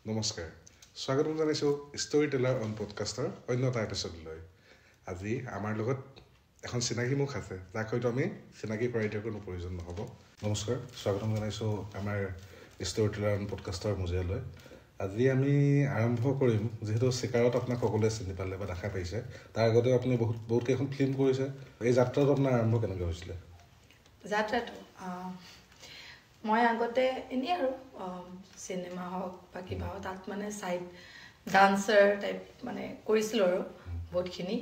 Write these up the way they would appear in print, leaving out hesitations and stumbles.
নমস্কাৰ স্বাগতম জনাইছোঁ ষ্টৰী টেলাৰ অন পডকাষ্টৰ অন্য এটা এপিছডলৈ আজি আমাৰ লগত এখন চিনাকি মুখ আছে যাক হয়তো আমি চিনাকি কৰাই দিয়াৰ কোনো প্ৰয়োজন নহ'ব নমস্কাৰ স্বাগতম জনাইছোঁ আমাৰ ষ্টৰী টেলাৰ অন পডকাষ্টৰ মজিয়ালৈ আজি আমি আৰম্ভ কৰিম যিহেতু চিকাৰত আপোনাক সকলোৱে চিনি পালে বা দেখা পাইছে তাৰ আগতেও আপুনি বহুত কেইখন ফিল্ম কৰিছে এই যাত্ৰাটো আপোনাৰ আৰম্ভ কেনেকৈ হৈছিলে যাত্ৰাটো মই আগতে এনেই আৰু চিনেমা হওক বা কিবা হওক তাত মানে চাইড ডান্সাৰ টাইপ মানে কৰিছিলোঁ আৰু বহুতখিনি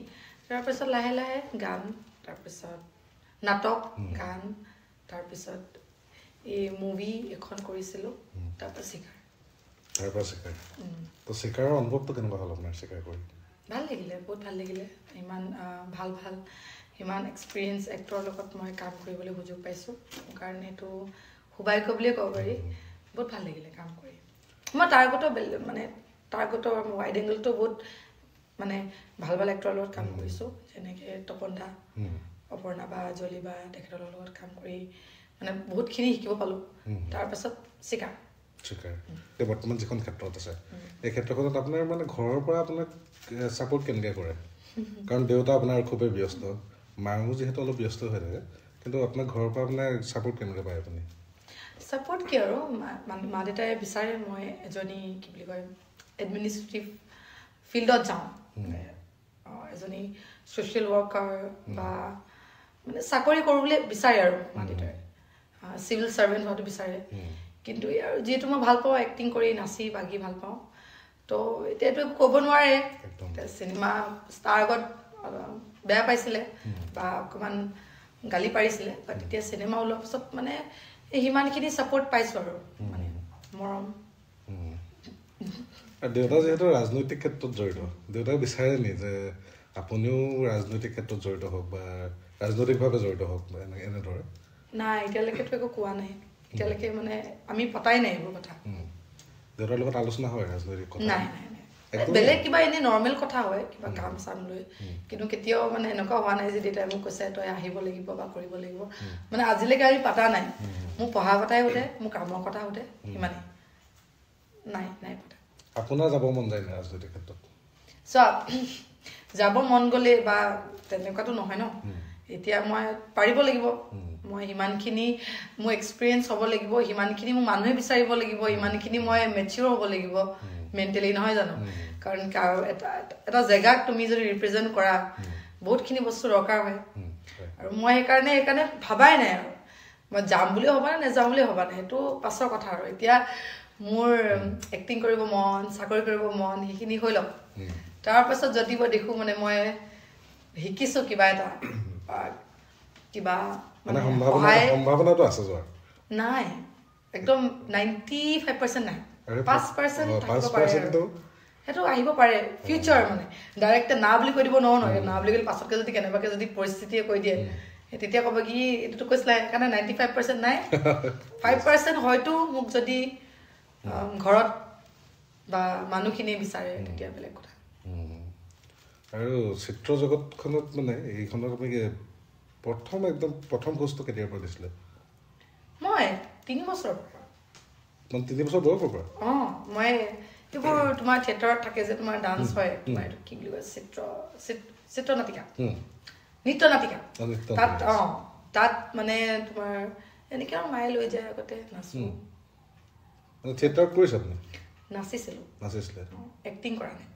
তাৰপিছত লাহে লাহে গান তাৰপিছত নাটক গান তাৰপিছত এই মুভি এখন কৰিছিলোঁ তাৰপৰা চিকাৰ তো চিকাৰৰ অনুভৱটো কেনেকুৱা হ'ল আপোনাৰ চিকাৰ কৰি ভাল লাগিলে বহুত ভাল লাগিলে ইমান ভাল ইমান এক্সপিৰিয়েঞ্চ এক্টৰৰ লগত মই কাম কৰিবলৈ সুযোগ পাইছোঁ কাৰণে এইটো সৌভাগ্য বুলিয়ে ক'ব পাৰি বহুত ভাল লাগিলে কাম কৰি মই তাৰ আগতো ৱাইড এংগলতো বহুত মানে ভাল এক্টৰৰ লগত কাম কৰিছোঁ যেনেকৈ তপন দা অপৰ্ণা বা জলি বা তেখেতৰ লগত কাম কৰি মানে বহুতখিনি শিকিব পালোঁ তাৰপাছত চিকাৰ এতিয়া বৰ্তমান যিখন ক্ষেত্ৰত আছে এই ক্ষেত্ৰখনত আপোনাৰ মানে ঘৰৰ পৰা আপোনাক ছাপোৰ্ট কেনেকৈ কৰে কাৰণ দেউতা আপোনাৰ খুবেই ব্যস্ত মাও যিহেতু অলপ ব্যস্ত হৈ থাকে কিন্তু আপোনাৰ ঘৰৰ পৰা আপোনাৰ ছাপোৰ্ট কেনেকৈ পায় আপুনি ছাপোৰ্ট কি আৰু মা দেউতাই বিচাৰে মই এজনী কি বুলি কয় এডমিনিষ্ট্ৰেটিভ ফিল্ডত যাওঁ এজনী ছ'চিয়েল ৱৰ্কাৰ বা মানে চাকৰি কৰোঁ বুলি বিচাৰে আৰু মা দেউতাই চিভিল ছাৰ্ভেণ্ট হোৱাটো বিচাৰে কিন্তু আৰু যিহেতু মই ভাল পাওঁ এক্টিং কৰি নাচি বাগি ভাল পাওঁ তো এতিয়াতো ক'ব নোৱাৰে চিনেমা ষ্টাৰ আগত বেয়া পাইছিলে বা অকণমান গালি পাৰিছিলে বাট এতিয়া চিনেমা ওলোৱাৰ পিছত মানে সিমানখিনি ছাপোৰ্ট পাইছোঁ আৰু মানে মৰম দেউতা যিহেতু ৰাজনৈতিক ক্ষেত্ৰত জড়িত দেউতাই বিচাৰে নি যে আপুনিও ৰাজনৈতিক ক্ষেত্ৰত জড়িত হওক বা ৰাজনৈতিকভাৱে জড়িত হওক এনেদৰে নাই এতিয়ালৈকেতো একো কোৱা নাই এতিয়ালৈকে মানে আমি পতাই নাই এইবোৰ কথা দেউতাৰ লগত আলোচনা হয় ৰাজনৈতিক কথা নাই বেলেগ কিবা এনেই নৰ্মেল কথা হয় কিবা কাম চাম লৈ কিন্তু কেতিয়াও মানে এনেকুৱা হোৱা নাই যে দেউতাই মোক কৈছে তই আহিব লাগিব বা কৰিব লাগিব মানে আজিলৈকে আমি পতা নাই মোক পঢ়া কথাই সোধে মোক কামৰ কথা সোধে সিমানেই নাই পতা আপোনাৰ যাব মন যায় নাই ৰাজনৈতিক ক্ষেত্ৰত চোৱা যাব মন গ'লে বা তেনেকুৱাতো নহয় ন এতিয়া মই পাৰিব লাগিব মই সিমানখিনি মোৰ এক্সপিৰিয়েঞ্চ হ'ব লাগিব সিমানখিনি মোক মানুহে বিচাৰিব লাগিব ইমানখিনি মই মেচিয়ৰ হ'ব লাগিব মেণ্টেলি নহয় জানো কাৰণ এটা জেগাক তুমি যদি ৰিপ্ৰেজেণ্ট কৰা বহুতখিনি বস্তু দৰকাৰ হয় আৰু মই সেইকাৰণে ভাবাই নাই আৰু মই যাম বুলিও ভবা নাই নেযাম বুলিও ভবা নাই সেইটো পাছৰ কথা আৰু এতিয়া মোৰ এক্টিং কৰিব মন চাকৰি কৰিব মন সেইখিনি হৈ লওক তাৰপাছত যদি মই দেখোঁ মানে মই শিকিছোঁ কিবা এটা কিবা মানে সম্ভাৱনাটো আছে যোৱাৰ নাই একদম 95% নাই 5% থাকিব পাৰে সেইটো আহিব পাৰে ফিউচাৰ মানে ডাইৰেক্ট না বুলি কৈ দিব নহয় না বুলি ক'লে পাছতকৈ যদি কেনেবাকৈ যদি পৰিস্থিতিয়ে কৈ দিয়ে তেতিয়া ক'ব কি এইটোতো কৈছিলে সেইকাৰণে 95% নাই 5% হয়তো মোক যদি ঘৰত বা মানুহখিনিয়ে বিচাৰে তেতিয়া বেলেগ কথা আৰু চিত্ৰ জগতখনত মানে এইখনত আপুনি প্ৰথম খোজটো কেতিয়াৰ পৰা দিছিলে মই 3 বছৰৰ পৰা 3 বছৰ বয়সৰ পৰা মই এইবোৰ তোমাৰ থিয়েটাৰত থাকে যে তোমাৰ ডান্স হয় তোমাৰ এইটো কি বুলি কয় চিত্ৰ নাটিকা নৃত্য নাটিকা তাত মানে তোমাৰ এনেকৈ আৰু মায়ে লৈ যায় আগতে নাচোঁ থিয়েটাৰত কৰিছে আপুনি নাচিছিলে এক্টিং কৰা নাই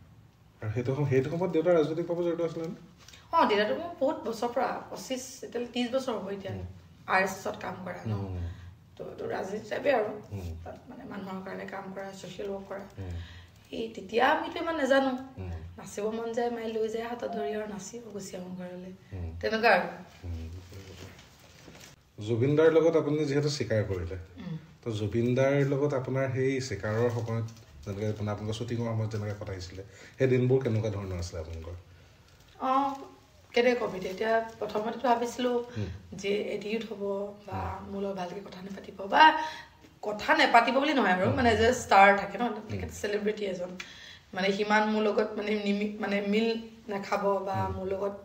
আৰু সেইটো সময়ত দেউতা ৰাজনৈতিকভাৱে জড়িত আছিলে দেউতাটো মোৰ বহুত বছৰৰ পৰা 25 এতিয়ালৈ 30 বছৰ হ'ব এতিয়া RSSত কাম কৰা ন তো ৰাজনীতি টাইপে আৰু তাত মানে মানুহৰ কাৰণে কাম কৰা ছ'চিয়েল ৱৰ্ক কৰা তেতিয়া আমিতো ইমান নাজানো নাচিব মন যায় মায়ে লৈ যায় হাতত ধৰি আৰু নাচিব গুচি আহোঁ ঘৰলৈ তেনেকুৱা আৰু জুবিনদাৰ লগত আপুনি যিহেতু চিকাৰ কৰিলে তো জুবিনদাৰ লগত আপোনাৰ সেই চিকাৰৰ সময়ত যেনেকৈ আপোনালোকৰ শ্বুটিঙৰ সময়ত যেনেকৈ কটাইছিলে সেই দিনবোৰ কেনেকুৱা ধৰণৰ আছিলে আপোনালোকৰ কেনেকৈ ক'বি এতিয়া প্ৰথমতেতো ভাবিছিলোঁ যে এডিউট হ'ব বা মোৰ লগত ভালকৈ কথা নাপাতিব বা কথা নাপাতিব বুলি নহয় আৰু মানে যে ষ্টাৰ থাকে ন তেখেত চেলিব্ৰিটি এজন মানে সিমান মোৰ লগত মানে মিল নাখাব বা মোৰ লগত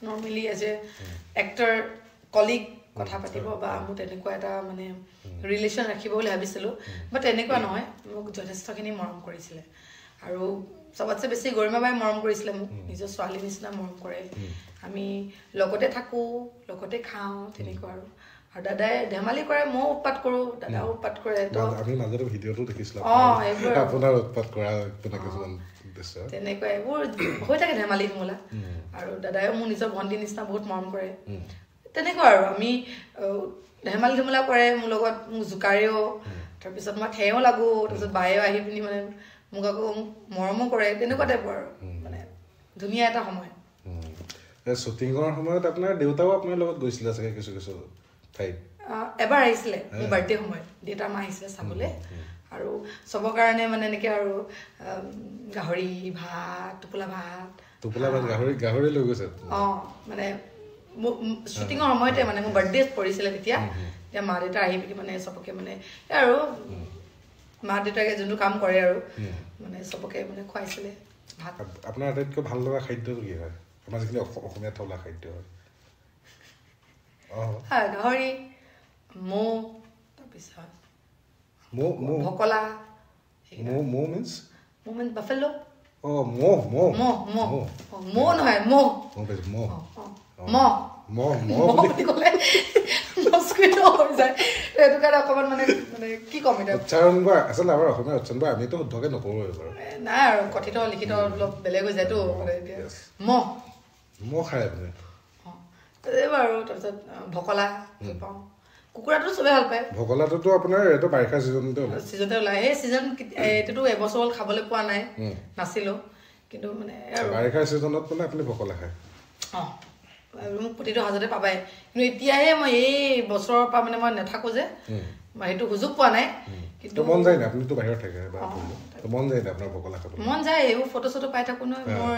normally as a actor colleague কথা পাতিব বা মোৰ তেনেকুৱা এটা মানে ৰিলেশ্যন ৰাখিব বুলি ভাবিছিলোঁ বাট তেনেকুৱা নহয় মোক যথেষ্টখিনি মৰম কৰিছিলে আৰু চবতছে বেছি গৰিমাবাই মৰম কৰিছিলে মোক নিজৰ ছোৱালী নিচিনা মৰম কৰে আমি লগতে থাকোঁ লগতে খাওঁ তেনেকুৱা আৰু দাদাই ধেমালি কৰে ময়ো উৎপাত কৰোঁ দাদাও উৎপাত কৰে আমি মাজতে ভিডিঅ'টো দেখিছিলোঁ এইবোৰ আপোনাৰ উৎপাত কৰা তেনেকুৱা এইবোৰ হৈ থাকে ধেমালি ধুমলা আৰু দাদাইও মোৰ নিজৰ ভণ্টিৰ নিচিনা বহুত মৰম কৰে তেনেকুৱা আৰু আমি ধেমালি ধুমলা কৰে মোৰ লগত মোক জোকাৰেও তাৰপিছত মই খেয়েও লাগোঁ তাৰপিছত বায়েও আহি পিনি মানে মোক আকৌ মৰমো কৰে তেনেকুৱা টাইপৰ আৰু মানে ধুনীয়া এটা সময় শ্বুটিঙৰ সময়ত আপোনাৰ দেউতাও আপোনাৰ লগত গৈছিলে চাগে কিছু কিছু ঠাইত এবাৰ আহিছিলে মোৰ বাৰ্থডে সময়ত দেউতাৰ মা আহিছিলে চাবলৈ আৰু চবৰ কাৰণে মানে এনেকৈ আৰু গাহৰি ভাত টোপোলা ভাত গাহৰি লৈ গৈছে মানে শ্বুটিঙৰ সময়তে মানে মোৰ বাৰ্থডে পৰিছিলে তেতিয়া মা দেউতা আহি পিনি মানে চবকে মানে আৰু মা দেউতাকে যোনটো কাম কৰে আৰু মানে চবকে মানে খুৱাইছিলে ভাত আপোনাৰ আটাইতকৈ ভাল লগা খাদ্যটো কি হয় আমাৰ যিখিনি অসমীয়া থলুৱা খাদ্য হয় গাহৰি মৌ তাৰপিছত ভকলা মিন্স বাফেলো মৌ নহয় বুলি ক'লে সেইটো কাৰণে অকণমান মানে কি ক'ম এতিয়া উচ্চাৰণবোৰ আচলতে আমাৰ অসমীয়া উচ্চাৰণবোৰ আমিতো শুদ্ধকে নকৰোঁ বাৰু নাই আৰু কথিত লিখিত অলপ বেলেগ হৈ যায়তো মৌ খাই আপুনি এইবোৰ আৰু তাৰপিছত ভকলা পাওঁ কুকুৰাটো চবেই ভাল পায় ভকলাটোতো আপোনাৰ এইটো বাৰিষা ছিজনতে ওলায় সেই ছিজন এইটোতো এবছৰ হ'ল খাবলৈ পোৱা নাই নাছিলোঁ কিন্তু মানে বাৰিষা ছিজনত মানে আপুনি ভকলা খায় মোক প্ৰতিটো সাজতে পাবাই কিন্তু এতিয়াহে মই এই বছৰৰ পৰা মানে মই নাথাকোঁ যে সেইটো সুযোগ পোৱা নাই কিন্তু মন যায় না আপুনিতো বাহিৰত থাকে মন যায় না আপোনাৰ ভকলা খাব মন যায় এইবোৰ ফটো চটো পাই থাকোঁ নহয় মোৰ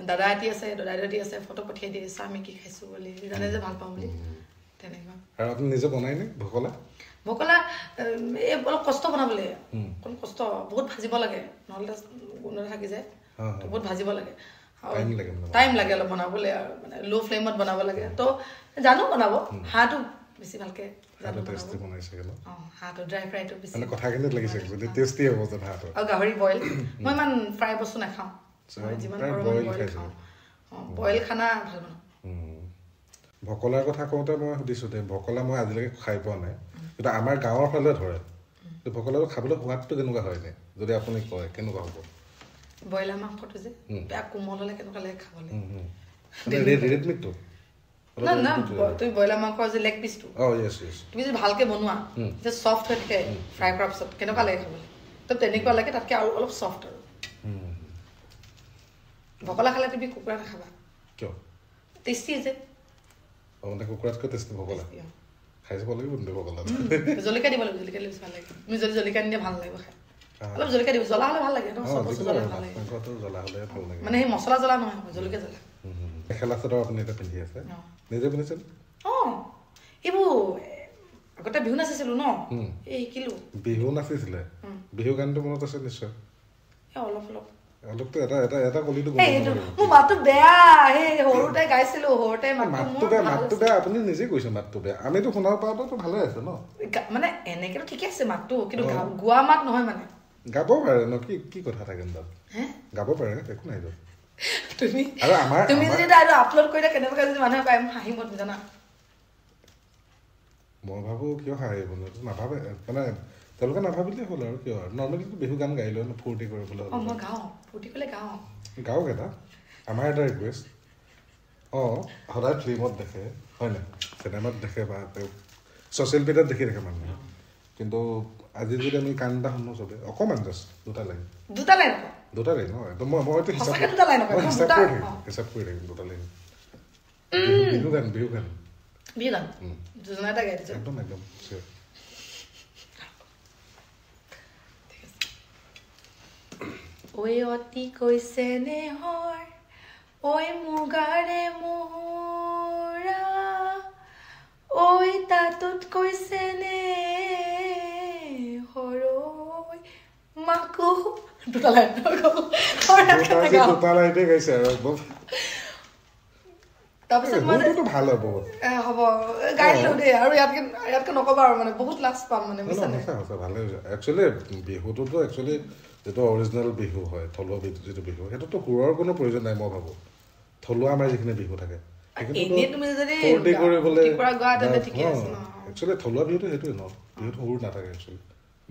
দাদা এটি আছে দাদাইটি আছে ফটো পঠিয়াই দিয়ে চা আমি কি খাইছোঁ বুলি জানে যে ভাল পাওঁ বুলি তেনেকুৱা আৰু আপুনি নিজে বনাই নে ভকলা এই অলপ কষ্ট বনাবলৈ অকণ কষ্ট বহুত ভাজিব লাগে নহ'লে গোন্ধ থাকি যায় বহুত ভাজিব লাগে টাইম লাগে অলপ বনাবলৈ আৰু মানে ল' ফ্লেমত বনাব লাগে তো জানো বনাব হাঁহটো বেছি ভালকৈ হাঁহটো ড্ৰাই ফ্ৰাইটো বেছি আৰু গাহৰি বইল মই ইমান ফ্ৰাই বস্তু নাখাওঁ যিমান পাৰোঁ বইল খাওঁ বইল খানা ভাল বনাওঁ ভকলাৰ কথা কওঁতে মই সুধিছোঁ দে ভকলা মই আজিলৈকে খাই পোৱা নাই কিন্তু আমাৰ গাঁৱৰ ফালে ধৰে ভকলাটো খাবলৈ সোৱাদটো কেনেকুৱা হয়নে যদি আপুনি কয় কেনেকুৱা হ'ব ব্ৰইলাৰ মাংসটো যে বেয়া কোমল হ'লে কেনেকুৱা লাগে খাবলৈ ৰেড মিটটো তুমি ব্ৰইলাৰ মাংসৰ যে লেগ পিচটো তুমি যদি ভালকৈ বনোৱা যে চফ্ট হৈ থাকে ফ্ৰাই কৰাৰ পিছত কেনেকুৱা লাগে খাবলৈ তো তেনেকুৱা লাগে তাতকৈ আৰু অলপ চফ্ট আৰু ভকলা খালে তুমি কুকুৰা নাখাবা কিয় টেষ্টি যে কুকুৰাতকৈ টেষ্টি ভকলা খাই চাব লাগিব ভকলা জলকীয়া দিব লাগিব জলকীয়া দিলে ভাল লাগে তুমি যদি জলকীয়া নিদিয়ে ভাল লাগিব খাই অলপ জলকীয়া দিব জ্বলা হ'লে ভাল লাগে মানে সেই মছলা জ্বলা নহয় জলকীয়া জ্বলা মেখেলা চাদৰ আপুনি এটা পিন্ধি আছে নিজে পিন্ধিছে এইবোৰ আগতে বিহু নাচিছিলোঁ ন এই শিকিলোঁ বিহু নাচিছিলে বিহু গানটো মনত আছে নিশ্চয় অলপ অলপতো এটা কলিটো মোৰ মাতটো বেয়া সেই সৰুতে গাইছিলোঁ সৰুতে মাতটো বেয়া আপুনি নিজে কৈছে মাতটো বেয়া আমিতো শুনাব পাওঁতো ভালে আছে ন মানে এনেকেতো ঠিকে আছে মাতটো কিন্তু গোৱা মাত নহয় মানে গাব পাৰে ন কি কথা থাকে তাত গাব পাৰে একো নাই তুমি যদি আপলোড কৰি দিয়া কেনেবাকৈ যদি মানুহে পায় হাঁহিব জানা মই ভাবোঁ কিয় হাঁহিব নাভাবে মানে তেওঁলোকে নাভাবিলে হ'ল আৰু কিয় আৰু নৰ্মেলি বিহু গান গাই লয় ফূৰ্তি কৰিবলৈ মই গাওঁ ফূৰ্তি কৰিলে গাওক এটা আমাৰ এটা ৰিকুৱেষ্ট সদায় ফিল্মত দেখে হয় নাই চিনেমাত দেখে বা ছ'চিয়েল মিডিয়াত দেখি থাকে মানুহে কিন্তু আজি যদি আমি গান এটা শুনো চবে অকণমান জাষ্ট দুটা লাইন ন একদম মইতো হিচাপ কৰি থাকিম দুটা লাইন বিহু গান একদম ঐ অতি কৈছে নে হয় ঐ মুগাৰে মোহৰা ঐ তাতোত কৈছে নে হৰৈ মাকো দুটা লাইন গাইছে আৰু তাৰপিছত মই ভাল হয় বহুত হ'ব গাই লওঁ দেই আৰু ইয়াতকে নকবা আৰু মানে বহুত লাজ পাম মানে ভালে হৈছে একচুৱেলি বিহুটোতো একচুৱেলি যিটো অৰিজিনেল বিহু হয় থলুৱা যিটো বিহু সেইটোতো সুৰৰ কোনো প্ৰয়োজন নাই মই ভাবোঁ থলুৱা আমাৰ যিখিনি বিহু থাকে একচুৱেলি থলুৱা বিহুটো সেইটোৱে ন বিহুটো সুৰ নাথাকে একচুৱেলি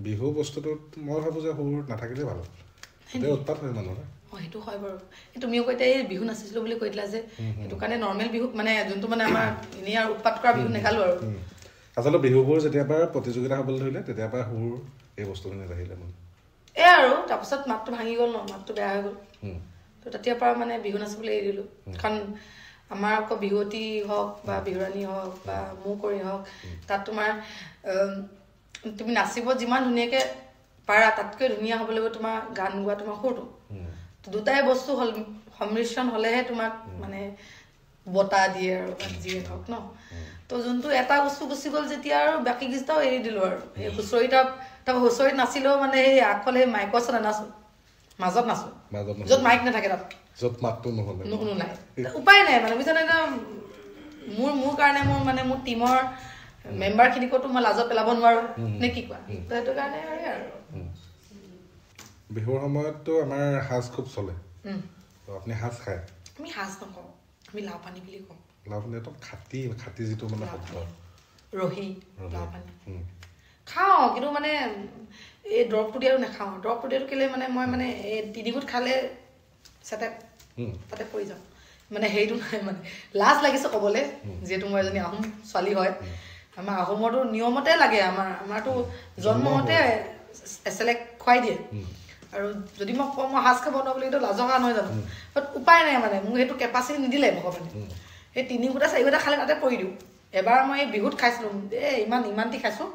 বিহু বস্তুটোত মই ভাবোঁ যে সুৰ নাথাকিলেই ভাল হয় উৎপাত হয় মানুহৰ সেইটো হয় বাৰু তুমিও কৈ এতিয়া এই বিহু নাচিছিলো বুলি কৈ দিলা যে সেইটো কাৰণে নৰ্মেল বিহু মানে যোনটো মানে আমাৰ এনেই আৰু উৎপাত কৰা বিহু নেগালো আৰু আচলতে বিহুবোৰ যেতিয়াৰ পৰা প্ৰতিযোগিতা হ'বলৈ ধৰিলে তেতিয়াৰ পৰা সুৰ এই বস্তুখিনি আহিলে মানে আৰু তাৰপিছত মাতটো ভাঙি গ'ল ন মাতটো বেয়া হৈ গ'ল তো তেতিয়াৰ পৰা মানে বিহু নাচিবলৈ এৰি দিলোঁ কাৰণ আমাৰ আকৌ বিহুৱতী হওক বা বিহুৰাণী হওক বা মৌ কৰি হওক তাত তোমাৰ তুমি নাচিব যিমান ধুনীয়াকৈ পাৰা তাতকৈ ধুনীয়া হ'ব লাগিব তোমাৰ গান গোৱা তোমাৰ সুৰটো দুটাই বস্তু হ'ল সমিশ্ৰণ হ'লেহে তোমাক মানে বঁটা দিয়ে আৰু যিয়ে হওক ন তো যোনটো এটা বস্তু গুচি গ'ল যেতিয়া আৰু বাকী কেইটাও এৰি দিলোঁ আৰু সেই হুঁচৰিত তাৰপৰা হুঁচৰিত নাচিলেও মানে সেই আগফালে সেই মাইকৰ ওচৰত নানাচো মাজত নাচো য'ত মাইক নাথাকে তাত য'ত মাতটো নোলাই উপায় নাই মানে বুজিছানে মোৰ কাৰণে মোৰ টিমৰ মেম্বাৰখিনিকতো মই লাজত পেলাব নোৱাৰোঁ নে কি কোৱা তো সেইটো কাৰণে আৰু বিহুৰ সময়ততো আমাৰ সাজ খুব চলে আপুনি সাজ খায় আমি সাজ নকওঁ আমি লাও পানী বুলি কওঁ লাও পানী একদম খাটি যিটো মানে শব্দ ৰহি লাও পানী খাওঁ কিন্তু মানে এই দৰৱটো দিয়াটো নাখাওঁ দৰৱটো দিয়াটো কেলে মানে মই মানে এই তিনিগুট খালে চাতে তাতে পৰি যাওঁ মানে হেৰিটো নাই মানে লাজ লাগিছে ক'বলৈ যিহেতু মই এজনী আহোম ছোৱালী হয় আমাৰ আহোমৰতো নিয়মতে লাগে আমাৰতো জন্মতে এচেলেক খুৱাই দিয়ে আৰু যদি মই কওঁ মই সাজ খাব নোৱাৰো বুলি এইটো লাজৰ কাৰণ নহয় জানো বাট উপায় নাই মানে মোক সেইটো কেপাচিটি নিদিলে ভগৱানে সেই 3 গুটা 4 গুটা খালে তাতে পৰি দিওঁ এবাৰ মই এই বিহুত খাইছিলোঁ ইমানটি খাইছোঁ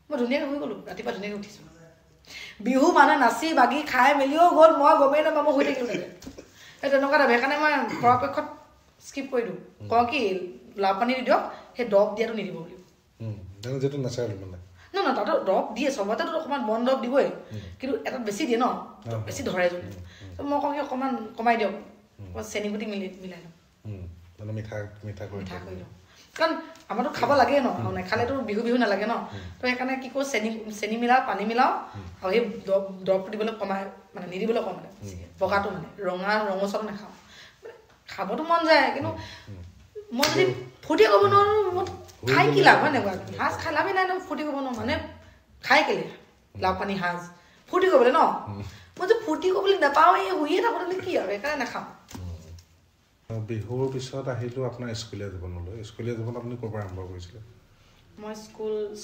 মই ধুনীয়াকৈ শুই গ'লোঁ ৰাতিপুৱা ধুনীয়াকৈ উঠিছোঁ বিহু মানে নাচি বাগি খাই মেলিও গ'ল মই গমেই নাপাওঁ মই শুই থাকিলোঁ লাগে সেই তেনেকুৱা টাইপ সেইকাৰণে মই পৰাপক্ষত স্কিপ কৰি দিওঁ কওঁ কি লাও পানী দি দিয়ক সেই দৰৱ দিয়াটো নিদিব বুলি যিটো নাচায় মানে তাতো দৰৱ দিয়ে চবতেতো অকণমান বন দৰৱ দিবই কিন্তু এটাত বেছি দিয়ে ন বেছি ধৰে যদি মই কওঁ কি অকণমান কমাই দিয়ক চেনি গুটি মিলাই লওঁ মিঠা কৰি দিওঁ কাৰণ আমাৰতো খাব লাগে ন নেখালেতো বিহু নালাগে ন তো সেইকাৰণে কি কৰোঁ চেনি মিলাওঁ পানী মিলাওঁ আৰু সেই দৰৱটো দিবলৈ কমাই মানে নিদিবলৈ কম মানে বগাটো মানে ৰঙচুৱাটো নাখাওঁ মানে খাবতো মন যায় কিন্তু মই যদি ফূৰ্তি কৰিব নোৱাৰোঁ মই খাই কি লাভ হয় এনেকুৱা সাজ খাই লাভেই নাই ন ফূৰ্তি কৰিব নোৱাৰোঁ মানে খাই কেলে লাও পানী সাজ ফূৰ্তি কৰিবলৈ ন মই যে ফূৰ্তি কৰিবলৈ নাপাওঁ এই শুইয়ে থাকোঁতে কি আৰু সেইকাৰণে নাখাওঁ বিহুৰ পিছত আহিলোঁ আপোনাৰ স্কুলীয়া জীৱনলৈ স্কুলীয়া জীৱন আপুনি ক'ৰ পৰা আৰম্ভ কৰিছিলে মই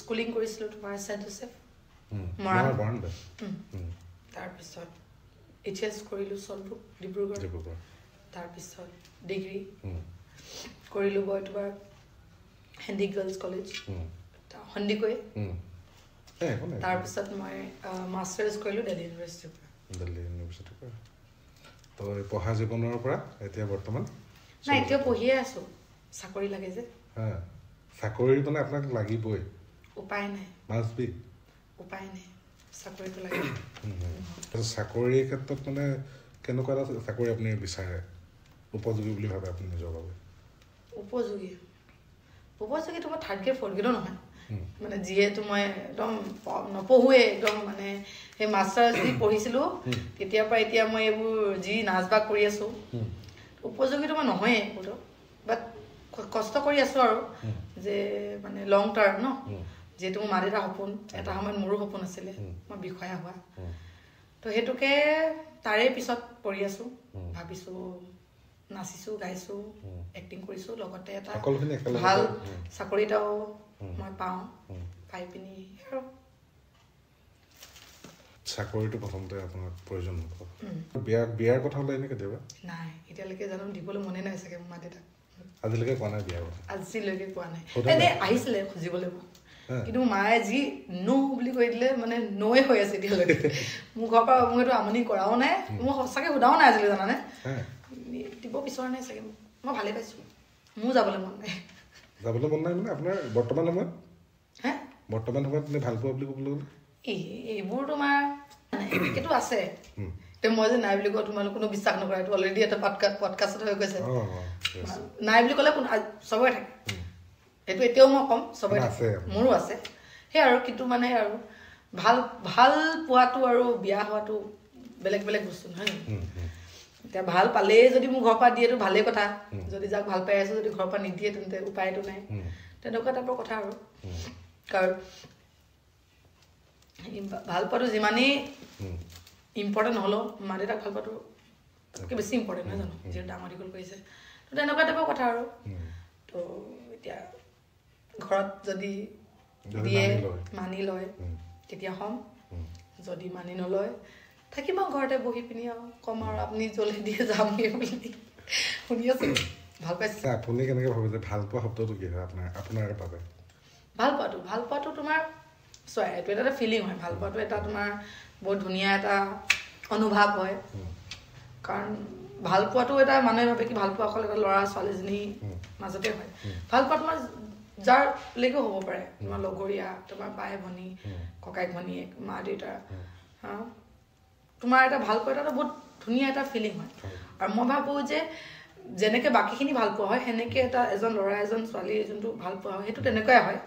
স্কুলিং কৰিছিলোঁ তোমাৰ ছেইণ্ট জোচেফ তাৰপিছত HS কৰিলোঁ চলটো ডিব্ৰুগড় তাৰপিছত ডিগ্ৰী কৰিলোঁ মই তোমাৰ হেণ্ডি গাৰ্লছ কলেজ সন্দিকৈ তাৰপিছত মই মাষ্টাৰ্ছ কৰিলোঁ দিল্লী ইউনিভাৰ্চিটিৰ পৰা তো পঢ়া জীৱনৰ পৰা এতিয়া বৰ্তমান নাই এতিয়া পঢ়িয়ে আছোঁ চাকৰি লাগে যে চাকৰি মানে আপোনাক লাগিবই উপায় নাই উপায় নাই চাকৰিটো লাগে চাকৰিৰ ক্ষেত্ৰত মানে কেনেকুৱা এটা চাকৰি আপুনি বিচাৰে উপযোগী বুলি ভাবে আপুনি নিজৰ বাবে উপযোগী তোমাৰ 3rd grade 4th grade নহয় মানে যিহেতু মই একদম নপঢ়োৱে একদম মানে সেই মাষ্টাৰ্ছ দি পঢ়িছিলোঁ তেতিয়াৰ পৰা এতিয়া মই এইবোৰ যি নাচ বাগ কৰি আছোঁ উপযোগীটো মই নহয়েই বোলো বাট কষ্ট কৰি আছোঁ আৰু যে মানে লং টাৰ্ম ন যিহেতু মোৰ মা দেউতাৰ সপোন এটা সময়ত মোৰো সপোন আছিলে মই বিষয়া হোৱা তো সেইটোকে তাৰে পিছত পঢ়ি আছোঁ ভাবিছোঁ নাচিছোঁ গাইছোঁ এক্টিং কৰিছোঁ লগতে এটা ভাল চাকৰি এটাও মই পাই পিনি আৰু চাকৰিটো প্ৰথমতে আপোনাক প্ৰয়োজন হ'ব বিয়াৰ কথা ওলাই নে কেতিয়াবা নাই এতিয়ালৈকে জানো দিবলৈ মনে নাই চাগে মা দেউতাক আজিলৈকে কোৱা নাই বিয়াৰ কথা আজিলৈকে কোৱা নাই এনেই আহিছিলে খুজিবলৈ কিন্তু মায়ে যি নো বুলি কৈ দিলে মানে নোৱে হৈ আছে এতিয়ালৈকে মোৰ ঘৰৰ পৰা মোক এইটো আমনি কৰাও নাই মোক সঁচাকৈ সোধাও নাই আজিলৈ জানানে দিব বিচৰা নাই চাগে মই ভালেই পাইছোঁ মোৰ যাবলৈ মন নাই মানে আপোনাৰ বৰ্তমান সময়ত আপুনি ভাল পোৱা বুলি ক'বলৈ গ'লে এইবোৰ তোমাৰ এনেকেতো আছে তে মই যে নাই বুলি কওঁ তোমালোক কোনো বিশ্বাস নকৰে এইটো অলৰেডি এটা পডকাষ্টত হৈ গৈছে নাই বুলি ক'লে চবৰে থাকে এইটো এতিয়াও মই ক'ম চবৰে মোৰো আছে সেই আৰু কিন্তু মানে আৰু ভাল ভাল পোৱাটো আৰু বিয়া হোৱাটো বেলেগ বেলেগ বস্তু নহয় এতিয়া ভাল পালেই যদি মোৰ ঘৰৰ পৰা দিয়েতো ভালেই কথা যদি যাক ভাল পাই আছো যদি ঘৰৰ পৰা নিদিয়ে তেন্তে উপায়টো নাই তেনেকুৱা টাইপৰ কথা আৰু কাৰণ ভাল পোৱাটো যিমানেই ইম্পৰ্টেণ্ট নহ'লেও মা দেউতাক ভাল পোৱাটো তাতকৈ বেছি ইম্পৰ্টেণ্ট নহয় জানো যিহেতু ডাঙৰ দীঘল কৰিছে তো তেনেকুৱা টাইপৰ কথা আৰু তো এতিয়া ঘৰত যদি দিয়ে মানি লয় তেতিয়া হ'ম যদি মানি নলয় থাকিম আৰু ঘৰতে বহি পিনি আৰু ক'ম আৰু আপুনি জলদি দিয়ে যামগৈ বুলি শুনি আছে ভাল পাইছে আপুনি কেনেকৈ ভাবে যে ভাল পোৱা শব্দটো কি হয় আপোনাৰ বাবে ভাল পোৱাটো তোমাৰ চোৱা এইটো এটা ফিলিং হয় ভাল পোৱাটো এটা তোমাৰ বহুত ধুনীয়া এটা অনুভৱ হয় কাৰণ ভাল পোৱাটো এটা মানুহে ভাবে কি ভাল পোৱা অকল এটা ল'ৰা ছোৱালীজনীৰ মাজতে হয় ভাল পোৱা তোমাৰ যাৰ লৈকেও হ'ব পাৰে তোমাৰ লগৰীয়া তোমাৰ বাই ভনী ককাইক ভনীয়েক মা দেউতা তোমাৰ এটা ভাল পোৱা এটা বহুত ধুনীয়া এটা ফিলিং হয় আৰু মই ভাবোঁ যে যেনেকৈ বাকীখিনি ভাল পোৱা হয় সেনেকৈ এটা এজন ল'ৰা এজন ছোৱালী যোনটো ভাল পোৱা হয় সেইটো তেনেকুৱাই হয়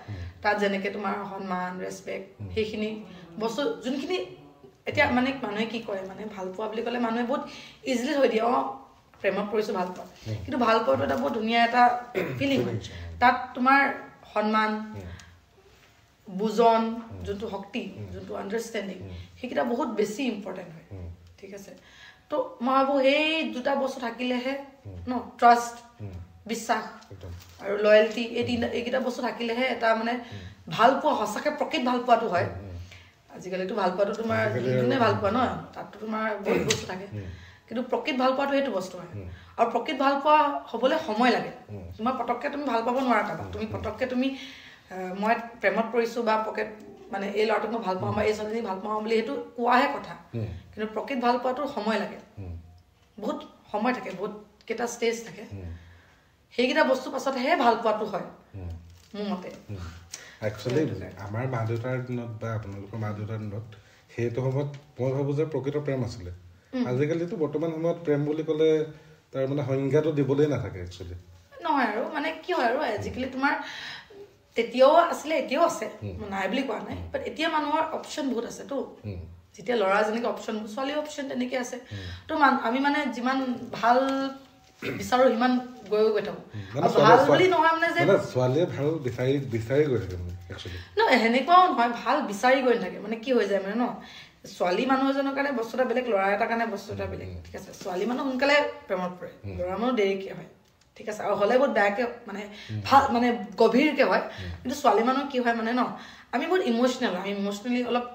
তাত যেনেকৈ তোমাৰ সন্মান ৰেচপেক্ট সেইখিনি বস্তু যোনখিনি এতিয়া মানে মানুহে কি কৰে মানে ভাল পোৱা বুলি ক'লে মানুহে বহুত ইজিলি থৈ দিয়ে প্ৰেমত পৰিছোঁ ভাল পোৱা কিন্তু ভাল পোৱাটো এটা বহুত ধুনীয়া এটা ফিলিং হয় তাত তোমাৰ সন্মান বুজন যোনটো শক্তি যোনটো আণ্ডাৰষ্টেণ্ডিং সেইকেইটা বহুত বেছি ইম্পৰ্টেণ্ট হয় ঠিক আছে তো মই ভাবোঁ সেই দুটা বস্তু থাকিলেহে ন ট্ৰাষ্ট বিশ্বাস আৰু লয়েলটি এইকেইটা বস্তু থাকিলেহে এটা মানে ভাল পোৱা সঁচাকৈ প্ৰকৃত ভাল পোৱাটো হয় আজিকালিতো ভাল পোৱাটো তোমাৰ যোনে ভাল পোৱা ন তাততো তোমাৰ বহুত বস্তু থাকে কিন্তু প্ৰকৃত ভাল পোৱাটো সেইটো বস্তু হয় আৰু প্ৰকৃত ভাল পোৱা হ'বলৈ সময় লাগে তোমাৰ পটককৈ তুমি ভাল পাব নোৱাৰা কাৰোবাক তুমি পটককৈ তুমি মই প্ৰেমত পৰিছোঁ বা প্ৰকৃত মানে এই ল'ৰাটোক মই ভাল পাওঁ বা এই ছোৱালীজনী ভাল পাওঁ বুলি সেইটো কোৱাহে কথা কিন্তু প্ৰকৃত ভাল পোৱাটো সময় লাগে বহুত সময় থাকে বহুত কেইটা ষ্টেজ থাকে সেইকেইটা বস্তু পাছতহে ভাল পোৱাটো হয় মোৰ মতে একচুৱেলি আমাৰ মা দেউতাৰ দিনত বা আপোনালোকৰ মা দেউতাৰ দিনত সেইটো সময়ত মই ভাবোঁ যে প্ৰকৃত প্ৰেম আছিলে আজিকালিতো বৰ্তমান সময়ত প্ৰেম বুলি ক'লে তাৰ মানে সংজ্ঞাটো দিবলৈ নাথাকে একচুৱেলি নহয় আৰু মানে কি হয় আৰু আজিকালি তোমাৰ তেতিয়াও আছিলে এতিয়াও আছে নাই বুলি কোৱা নাই বাট এতিয়া মানুহৰ অপশ্যন বহুত আছেতো যেতিয়া ল'ৰা যেনেকৈ অপশ্যন ছোৱালীৰ অপশ্যন তেনেকৈ আছে তো আমি মানে যিমান ভাল বিচাৰোঁ সিমান গৈ থাকোঁ ভাল বুলি নহয় মানে যে ছোৱালীয়ে ভাল বিচাৰি গৈ থাকে নহয় সেনেকুৱাও নহয় ভাল বিচাৰি গৈ নাথাকে মানে কি হৈ যায় মানে ন ছোৱালী মানুহ এজনৰ কাৰণে বস্তু এটা বেলেগ ল'ৰা এটাৰ কাৰণে বস্তু এটা বেলেগ ঠিক আছে ছোৱালী মানুহ সোনকালে প্ৰেমত পৰে ল'ৰা মানুহ দেৰিকৈ হয় ঠিক আছে আৰু হ'লে বহুত বেয়াকৈ মানে ভাল মানে গভীৰকৈ হয় কিন্তু ছোৱালী মানুহ কি হয় মানে ন আমি বহুত ইম'চনেল আমি ইম'চনেলি অলপ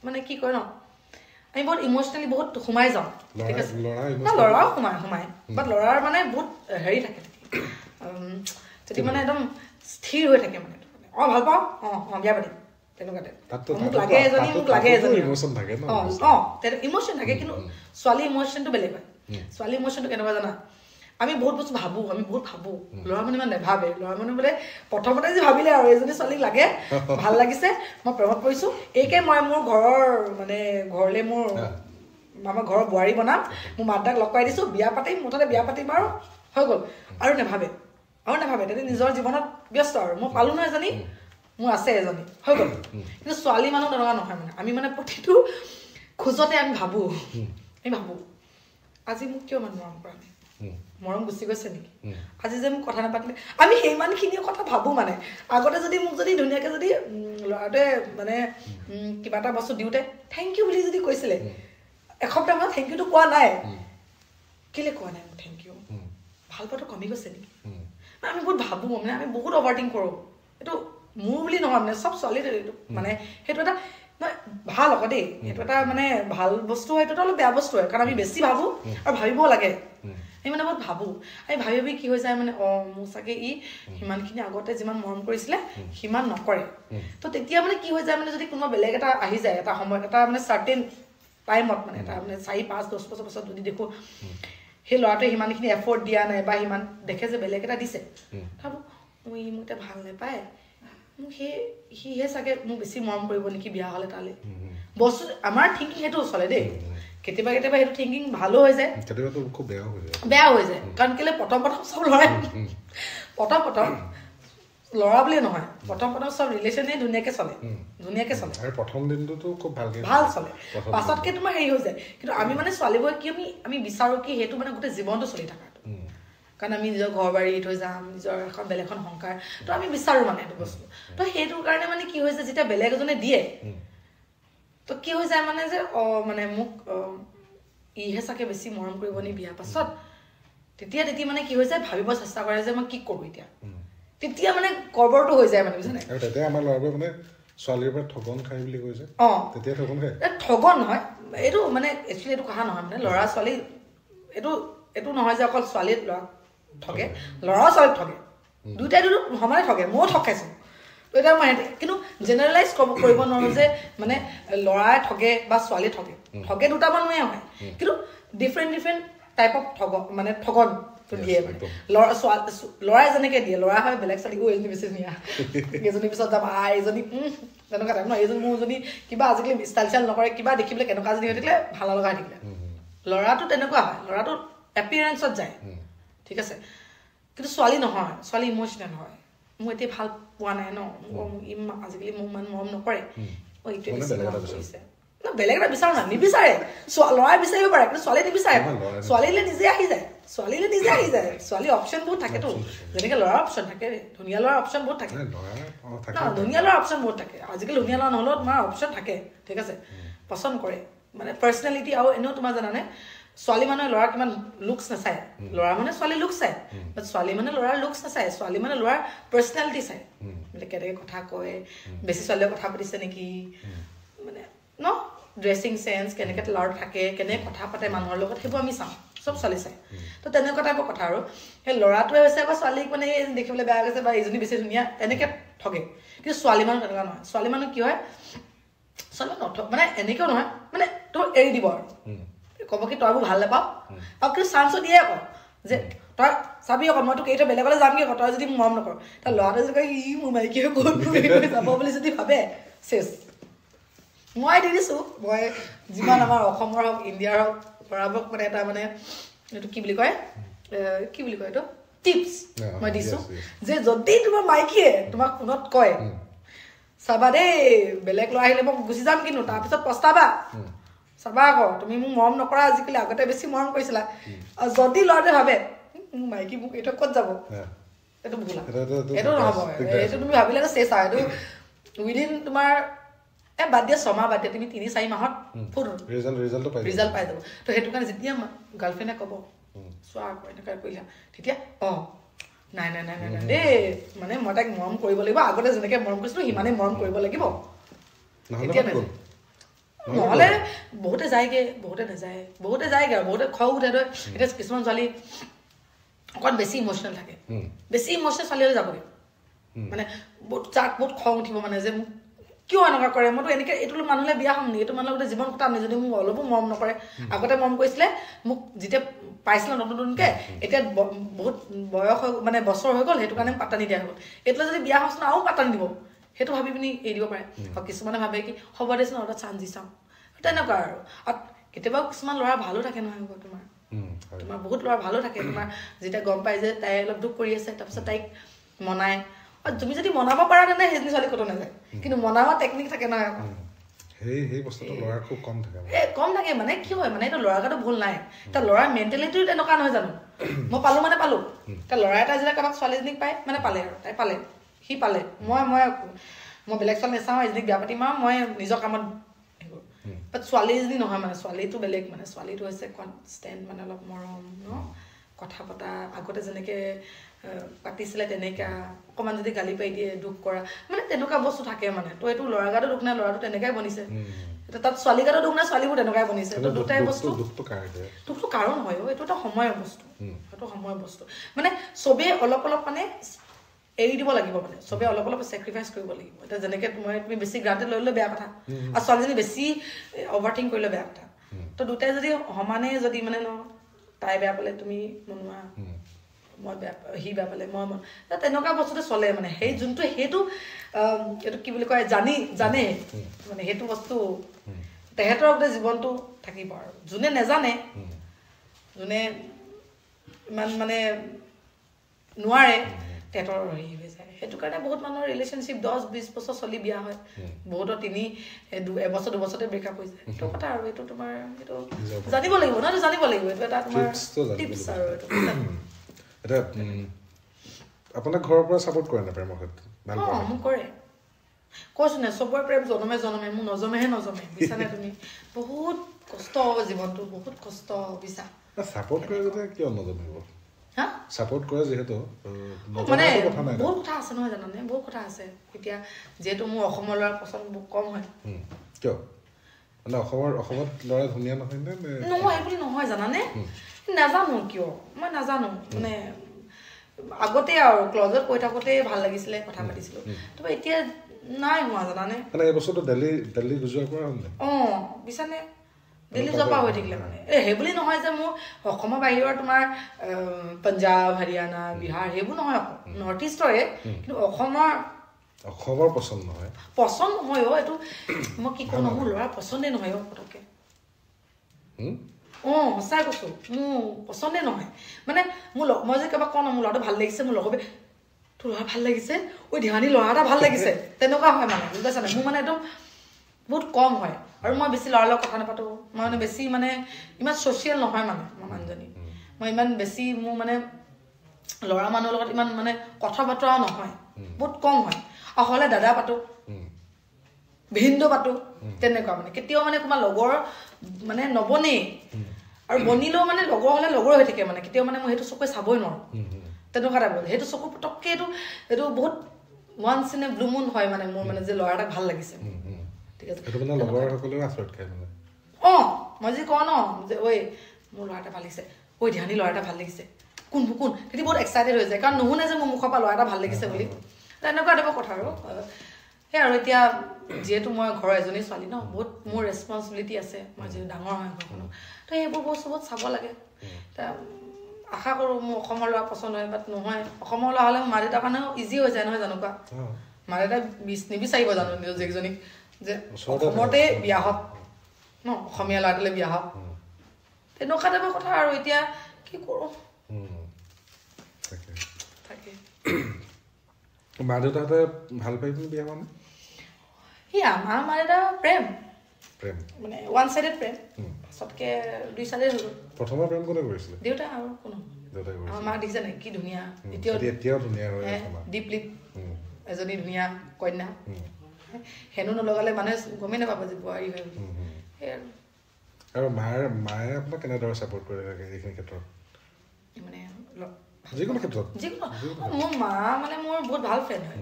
মানে কি কয় ন আমি বহুত ইম'চনেলি বহুত সোমাই যাওঁ ঠিক আছে ল'ৰাও সোমাই বাট ল'ৰাৰ মানে বহুত হেৰি থাকে যদি মানে একদম স্থিৰ হৈ থাকে মানে ভাল পাওঁ বিয়া পাতিম তেনেকুৱা মোক লাগে এজনী ইম'চন থাকে কিন্তু ছোৱালী ইম'চনটো বেলেগ হয় ছোৱালী ইম'চনটো কেনেকুৱা জানা আমি বহুত বস্তু ভাবোঁ ল'ৰা মানুহ ইমান নেভাবে ল'ৰা মানুহ বোলে প্ৰথমতে যে ভাবিলে আৰু এজনী ছোৱালীক লাগে ভাল লাগিছে মই প্ৰেমত পৰিছোঁ এইকে মই মোৰ ঘৰৰ মানে ঘৰলৈ মোৰ আমাৰ ঘৰৰ বোৱাৰী বনাম মোৰ মাত দাক লগ পাই দিছোঁ বিয়া পাতিম মুঠতে বিয়া পাতিম আৰু হৈ গ'ল আৰু নাভাবে তেতিয়া নিজৰ জীৱনত ব্যস্ত আৰু মই পালোঁ নহয় এজনী মোৰ আছে এজনী হৈ গ'ল কিন্তু ছোৱালী মানুহ তেনেকুৱা নহয় মানে আমি মানে প্ৰতিটো খোজতে আমি ভাবোঁ আজি মোক কিয় ইমান মৰম কৰা নাই মৰম গুচি গৈছে নেকি আজি যে মোক কথা নাপাতিলে আমি সিমানখিনিও কথা ভাবোঁ মানে আগতে যদি মোক যদি ধুনীয়াকৈ যদি ল'ৰাটোৱে মানে কিবা এটা বস্তু দিওঁতে থেংক ইউ বুলি যদি কৈছিলে এসপ্তাহ মানত থেংক ইউটো কোৱা নাই কেলৈ কোৱা নাই মোক থেংক ইউ ভাল পোৱাটো কমি গৈছে নেকি আমি বহুত ভাবোঁ মানে আমি বহুত অভাৰথিংক কৰোঁ এইটো মোৰ বুলি নহয় মানে চব ছোৱালী মানে সেইটো এটা ভাল আকৌ দেই সেইটো এটা মানে ভাল বস্তু হয় এইটোতো অলপ বেয়া বস্তু হয় কাৰণ আমি বেছি ভাবোঁ আৰু ভাবিবও লাগে আমি মানে বহুত ভাবোঁ আমি ভাবি কি হৈ যায় মানে মোৰ চাগে সিমানখিনি আগতে যিমান মৰম কৰিছিলে সিমান নকৰে তো তেতিয়া মানে কি হৈ যায় মানে যদি কোনোবা বেলেগ এটা আহি যায় এটা সময়ত এটা মানে চাৰ্টেইন টাইমত মানে এটা মানে 4-5-10 বছৰ পাছত যদি দেখোঁ সেই ল'ৰাটোৱে সিমানখিনি এফৰ্ট দিয়া নাই বা সিমান দেখে যে বেলেগ এটা দিছে ভাবোঁ মোক এতিয়া ভাল নাপায় মোক সিহে চাগে মোক বেছি মৰম কৰিব নেকি বিয়া হ'লে তালৈ বস্তু আমাৰ থিংকিং সেইটো চলে দেই কেতিয়াবা কেতিয়াবা সেইটো থিংকিং ভালো হৈ যায়, কেতিয়াবাতো খুব বেয়া হৈ যায়। কাৰণ কেলে প্ৰথম চব ল'ৰাই প্ৰথম ল'ৰা বুলিয়ে নহয়, প্ৰথম চব ৰিলেশ্যনেই ধুনীয়াকে চলে আৰু প্ৰথম দিনটোতো খুব ভাল চলে, পাছতকে তোমাৰ হেৰি হৈ যায়। কিন্তু আমি মানে ছোৱালীবোৰে কি আমি বিচাৰো কি সেইটো মানে গোটেই জীৱনটো চলি থকাটো, কাৰণ আমি নিজৰ ঘৰ বাৰী থৈ যাম, নিজৰ এখন বেলেগ এখন সংসাৰ, তো আমি বিচাৰো মানে সেইটো বস্তু। তো সেইটো কাৰণে মানে কি হৈছে, যেতিয়া বেলেগ এজনে দিয়ে তো কি হৈ যায় মানে যে মানে মোক ইহে চাগে বেছি মৰম কৰিব নি বিয়াৰ পাছত, তেতিয়া মানে কি হৈ যায়, ভাবিব চেষ্টা কৰে যে মই কি কৰোঁ এতিয়া, তেতিয়া মানে গৰ্বৰটো হৈ যায় মানে, বুজিছানে? আৰু তেতিয়া আমাৰ ল'ৰাবোৰে মানে ছোৱালীৰ পৰা ঠগন খাই বুলি কৈছে, তেতিয়া ঠগন খায়। ঠগন নহয়, এইটো মানে একচুৱেলি এইটো কথা নহয়, মানে ল'ৰা ছোৱালী এইটো নহয় যে অকল ছোৱালীয়ে ল'ৰাক ঠগে, ল'ৰাও ছোৱালীক ঠগে, দুয়োটাইতো সমানে ঠগে, ময়ো ঠগাইছোঁ। তো এতিয়া মই কিন্তু জেনেৰেলাইজ কৰিব নোৱাৰোঁ যে মানে ল'ৰাই ঠগে বা ছোৱালীয়ে ঠগে দুটা মানুহে হয়, কিন্তু ডিফাৰেণ্ট টাইপ অফ ঠগন দিয়ে মানে। ল'ৰাই যেনেকে দিয়ে, ল'ৰা হয় বেলেগ ছোৱালীকো এজনী বেছি ধুনীয়া, এজনী পিছত যাম এইজনী তেনেকুৱা টাইপ ন, এইজনী মোৰ যদি কিবা আজিকালি ষ্টাইল নকৰে, কিবা দেখিবলৈ কেনেকুৱা যদি হৈ থাকিলে ভাল লগা হৈ থাকিলে, ল'ৰাটো তেনেকুৱা হয়, ল'ৰাটো এপিয়াৰেঞ্চত যায়, ঠিক আছে। কিন্তু ছোৱালী নহয়, ছোৱালী ইম'চনেল হয়। মোৰ এতিয়া ভাল পোৱা নাই ন, আজিকালি মোক ইমান মৰম নকৰে, এইটোৱে কৰিছে ন, বেলেগ এটা বিচাৰো না, নিবিচাৰে। ল'ৰাই বিচাৰিব পাৰে কিন্তু ছোৱালী নিবিচাৰে, ছোৱালীলে নিজে আহি যায়। ছোৱালী অপশ্যন বহুত থাকেতো, যেনেকে ল'ৰাৰ অপশ্যন থাকে, ধুনীয়া ল'ৰাৰ অপশ্যন বহুত থাকে, ধুনীয়া ল'ৰাৰ অপশ্যন বহুত থাকে। আজিকালি ধুনীয়া ল'ৰা নহ'লেও তোমাৰ অপশ্যন থাকে, ঠিক আছে, পচন্দ কৰে মানে পাৰ্চনেলিটি। আৰু এনেও তোমাৰ জানানে, ছোৱালী মানুহে ল'ৰাৰ কিমান লুকছ নাচায়, ল'ৰা মানে ছোৱালী লুকছ চায়, বাট ছোৱালী মানে ল'ৰাৰ লুকছ নাচায়, ছোৱালী মানে ল'ৰাৰ পাৰ্চনেলিটি চায়, মানে কেনেকে কথা কয়, বেছি ছোৱালীয়ে কথা পাতিছে নেকি, মানে ন ড্ৰেছিং চেন্স, কেনেকে ল'ৰা থাকে, কেনেকে কথা পাতে মানুহৰ লগত, সেইবোৰ আমি চাওঁ, চব ছোৱালী চায়। তো তেনেকুৱা টাইপৰ কথা। আৰু সেই ল'ৰাটোৱে হৈছে আকৌ ছোৱালীক মানে দেখিবলৈ বেয়া গৈছে বা এইজনী বেছি ধুনীয়া এনেকে ঠগে। কিন্তু ছোৱালী মানুহ তেনেকুৱা নহয়, ছোৱালী মানুহ কি হয়, ছোৱালী মানুহ মানে এনেকেও নহয়, মানে তোক এৰি দিব আৰু ক'ব কি তই মোৰ ভাল নাপাওঁ, আৰু কিন্তু চান্সো দিয়ে আকৌ যে তই চাবি আকৌ মই তোক এৰি থৈ বেলেগলৈ যামগৈ আকৌ, তই যদি মোক মৰম নকৰ। তাৰ ল'ৰাটোৱে যদি কয় ই মোৰ মাইকী হৈ ক'ত যাব বুলি যদি ভাবে, চেছ। মই দি দিছোঁ, মই যিমান আমাৰ অসমৰ হওক ইণ্ডিয়াৰ হওক ল'ৰাবোৰক মানে এটা মানে এইটো কি বুলি কয় এইটো টিপছ মই দিছোঁ, যে যদি তোমাৰ মাইকীয়ে তোমাক ফোনত কয় চাবা দেই বেলেগ ল'ৰা আহিলে মই গুচি যাম, কিন্তু তাৰপিছত পস্তাবা, চাবা আকৌ তুমি মোক মৰম নকৰা, আজিকালি আগতে বেছি মৰম কৰিছিলা। আৰু যদি ল'ৰাটোৱে ভাবে মোৰ মাইকী মোক এইটো ক'ত যাব, এইটো ভুল, এইটো নহ'ব, এইটো তুমি ভাবিলে চেছ আৰু এইটো উইদিন তোমাৰ বাদ দিয়া 6 মাহ বাদ দিয়া, তুমি 3-4 মাহত ফুল ৰিজাল্ট পাই যাব। তো সেইটো কাৰণে যেতিয়া গাৰ্লফ্ৰেণ্ডে ক'ব চোৱা আকৌ এনেকুৱা কৰিলা, তেতিয়া নাই দেই, মানে মই তাইক মৰম কৰিব লাগিব, আগতে যেনেকে মৰম কৰিছিলোঁ সিমানেই মৰম কৰিব লাগিব, এতিয়া নাযায়। নহ'লে বহুতে যায়গৈ, বহুতে নাযায়, বহুতে যায়গৈ আৰু বহুতে খং উঠে। এতিয়া কিছুমান ছোৱালী অকণ বেছি ইম'চনেল থাকে, বেছি ইম'চনেল ছোৱালী হ'লে যাবগৈ, মানে বহুত খং উঠিব মানে যে মোক কিয় এনেকুৱা কৰে, মইতো এনেকৈ এইটো মানুহলৈ বিয়া হ'ম নেকি, এইটো মানুহৰ গোটেই জীৱন কটাম নেকি যদি মোক অলপো মৰম নকৰে। আগতে মৰম কৰিছিলে মোক যেতিয়া পাইছিলে নতুনকৈ, এতিয়া বহুত বয়স হৈ মানে বছৰ হৈ গ'ল, সেইটো কাৰণে পাত্তা নিদিয়া হৈ গ'ল, এইটোলৈ যদি বিয়া হওঁচোন আৰু পাত্তা নিদিব, সেইটো ভাবি পিনি এৰি দিব পাৰে। আৰু কিছুমানে ভাবে কি হ'ব দেচোন অলপ চান্স দি চাওঁ, তেনেকুৱা আৰু কেতিয়াবা কিছুমান ল'ৰা ভালো থাকে নহয় আকৌ, তোমাৰ বহুত ল'ৰা ভালো থাকে, তোমাৰ যেতিয়া গম পাই যে তাই অলপ দুখ কৰি আছে, তাৰপিছত তাইক মনাই, তুমি যদি মনাব পাৰা তেনে সেইজনী ছোৱালী ক'তো নাযায়, কিন্তু মনাবৰ টেকনিক থাকে নহয় আকৌ, সেই বস্তুটো ল'ৰাৰ খুব কম থাকে, কম থাকে। মানে কি হয়, মানে এইটো ল'ৰাৰ গাতো ভুল নাই, এতিয়া ল'ৰাৰ মেণ্টেলিটিও তেনেকুৱা নহয় জানো, মই পালোঁ মানে পালোঁ, এতিয়া ল'ৰা এটা যেতিয়া কাৰোবাক ছোৱালীজনীক পায় মানে পালে আৰু তাই পালে, সি পালে, মই বেলেগ ছোৱালী নাচাওঁ, এজনীক বিয়া পাতিম আৰু মই নিজৰ কামত বাট ছোৱালীজনী নহয়, মানে ছোৱালীটো বেলেগ, মানে ছোৱালীটো হৈছে কনষ্টেণ্ট, মানে অলপ মৰম ন, কথা পতা আগতে যেনেকৈ পাতিছিলে তেনেকুৱা, অকণমান যদি গালি পাৰি দিয়ে দুখ কৰা, মানে তেনেকুৱা বস্তু থাকে মানে। তো এইটো ল'ৰা গাতো দুখ নাই, ল'ৰাটো তেনেকুৱাই বনিছে, তাত ছোৱালী গাতো দুখ নাই, ছোৱালীবোৰ তেনেকুৱাই বনিছে। তো দুটাই বস্তু দুখটো কাৰণ হয়, এইটো এটা সময়ৰ বস্তু, সেইটো সময়ৰ বস্তু, মানে চবেই অলপ অলপ মানে এৰি দিব লাগিব, মানে চবেই অলপ অলপ চেক্ৰিফাইচ কৰিব লাগিব। এতিয়া যেনেকৈ তুমি বেছি গ্ৰাণ্টেড লৈ ল'লে বেয়া কথা, আৰু ছোৱালীজনী বেছি অভাৰথিংক কৰিলে বেয়া কথা। তো দুটাই যদি সমানে যদি মানে ন, তাই বেয়া পালে তুমি মনোৱা, মই বেয়া সি বেয়া পালে মই তেনেকুৱা বস্তুটো চলে, মানে সেই যোনটো সেইটো এইটো কি বুলি কয় জানে মানে সেইটো বস্তু তেহেঁতৰ গোটেই জীৱনটো থাকিব আৰু যোনে নেজানে যোনে ইমান মানে নোৱাৰে তেহেঁতৰ হেৰি হৈ যায় সেইটো কাৰণে বহুত মানুহৰ ৰিলেশ্যনশ্বিপ 10-20 বছৰ চলি বিয়া হয় বহুতৰ 1 বছৰ 2 বছৰতে ব্ৰেকআপ হৈ যায় সেইটো কথা আৰু এইটো তোমাৰ এইটো জানিব লাগিব ন এইটো জানিব লাগিব এইটো এটা তোমাৰ টিপছ আৰু এইটো এটা আপোনাক ঘৰৰ পৰা ছাপোৰ্ট কৰে না প্ৰেমৰ ক্ষেত্ৰত ভাল পায় মোক কৰে কৈছো নে চবৰে প্ৰেম জনমে মোৰ নজমেহে নজমে বুজিছানে তুমি বহুত কষ্ট হ'ব জীৱনটো বহুত কষ্ট বুজিছা ছাপোৰ্ট কৰে যদি কিয় নজমিব হা ছাপোৰ্ট কৰে যিহেতু মানে বহুত কথা আছে নহয় জানানে বহুত কথা আছে এতিয়া যেহেতু মোৰ অসমৰ ল'ৰা পচন্দ বহুত কম হয় কিয় মানে অসমত ল'ৰা ধুনীয়া নহয় নে নহয় এইবুলি নহয় জানানে নাজানো কিয় মই নাজানো মানে আগতে আৰু ক্লজত কৈ থাকোঁতে ভাল লাগিছিলে কথা পাতিছিলোঁ তো এতিয়া নাই হোৱা জানানে মানে এই বছৰটো দিল্লী গুজৰাট পৰা হ'ল নে বুজিছানে দিল্লী যোৱা হৈ থাকিলে মানে সেইবুলি নহয় যে মোৰ অসমৰ বাহিৰৰ তোমাৰ পঞ্জাৱ হাৰিয়ানা বিহাৰ সেইবোৰ নহয় নৰ্থ ইষ্টৰে কিন্তু অসমৰ পচন্দ নহয় এইটো মই কি কওঁ মোৰ ল'ৰা পচন্দেই নহয় পটককৈ সঁচাই কৈছো মোৰ পচন্দে নহয় মানে মই যে কাৰোবাক কওঁ ন মোৰ ল'ৰাটো ভাল লাগিছে মোৰ লগৰ তোৰ ল'ৰা ভাল লাগিছে ধ্যানী ল'ৰা এটা ভাল লাগিছে তেনেকুৱা হয় মানে বুজি পাইছা নাই মোৰ মানে একদম বহুত কম হয় আৰু মই বেছি ল'ৰাৰ লগত কথা নাপাতো মই মানে বেছি মানে ইমান ছ'চিয়েল নহয় মানে মই মানুহজনী মই ইমান বেছি মোৰ মানে ল'ৰা মানুহৰ লগত ইমান মানে কথা বতৰাও নহয় বহুত কম হয় আৰু হ'লে দাদা পাতো ভিন্দ পাতো তেনেকুৱা মানে কেতিয়াও মানে তোমাৰ লগৰ মানে নবনেই আৰু বনিলেও মানে লগৰ হ'লে লগৰ হৈ থাকে মানে কেতিয়াও মানে মই সেইটো চকুৱে চাবই নোৱাৰো তেনেকুৱা টাইপৰ সেইটো চকু পটককৈ এইটো বহুত ওৱান্স ইন এ ব্লু মুন হয় মানে মোৰ মানে যে ল'ৰা এটা ভাল লাগিছে ঠিক আছে মই যে কওঁ ন যে ঐ মোৰ ল'ৰা এটা ভাল লাগিছে ধ্যানী ল'ৰা এটা ভাল লাগিছে কোন তেতিয়া বহুত এক্সাইটেড হৈ যায় কাৰণ নুশুনে যে মোৰ মুখৰ পৰা ল'ৰা এটা ভাল লাগিছে বুলি তেনেকুৱা টাইপৰ কথা আৰু সেই আৰু এতিয়া যিহেতু মই ঘৰৰ এজনী ছোৱালী ন বহুত মোৰ ৰেছপনচিবিলিটি আছে মই যিহেতু ডাঙৰ হয় ঘৰখনত তো সেইবোৰ বস্তু বহুত চাব লাগে আশা কৰোঁ মোৰ অসমৰ ল'ৰা পচন্দ হয় বাট নহয় অসমৰ ল'ৰা হ'লে মা দেউতাৰ কাৰণেও ইজি হৈ যায় নহয় জানোকুৱা মা দেউতাই নিবিচাৰিব জানো নিজৰ জীয়েকজনীক যে অসমতে বিয়া হওক ন অসমীয়া ল'ৰাটোলৈ বিয়া হওক তেনেকুৱা টাইপৰ কথা আৰু এতিয়া কি কৰোঁ তাকে মা দেউতাহঁতে ভাল পাই পিনি বিয়া মানে আমাৰ মা দেউতা প্ৰেম মানে ওৱান চাইডেড প্ৰেম পাছতকে 2 চাইডেড হৈ গ'ল প্ৰথমৰ প্ৰেম কোনে কৰিছিলে দেউতা আৰু কোনো আমাৰ মা দেখিছে নাই কি ধুনীয়া এতিয়াও ধুনীয়া দীপলিপ এজনী ধুনীয়া কন্যা হেনো নলগালে মানুহে গমেই নাপাব যে বোৱাৰী হয় বুলি সেই আৰু মায়ে আপোনাক কেনেদৰে ছাপোৰ্ট কৰি থাকে এইখিনি ক্ষেত্ৰত মানে যিকোনো ক্ষেত্ৰত মোৰ মা মানে মোৰ বহুত ভাল ফ্ৰেণ্ড হয়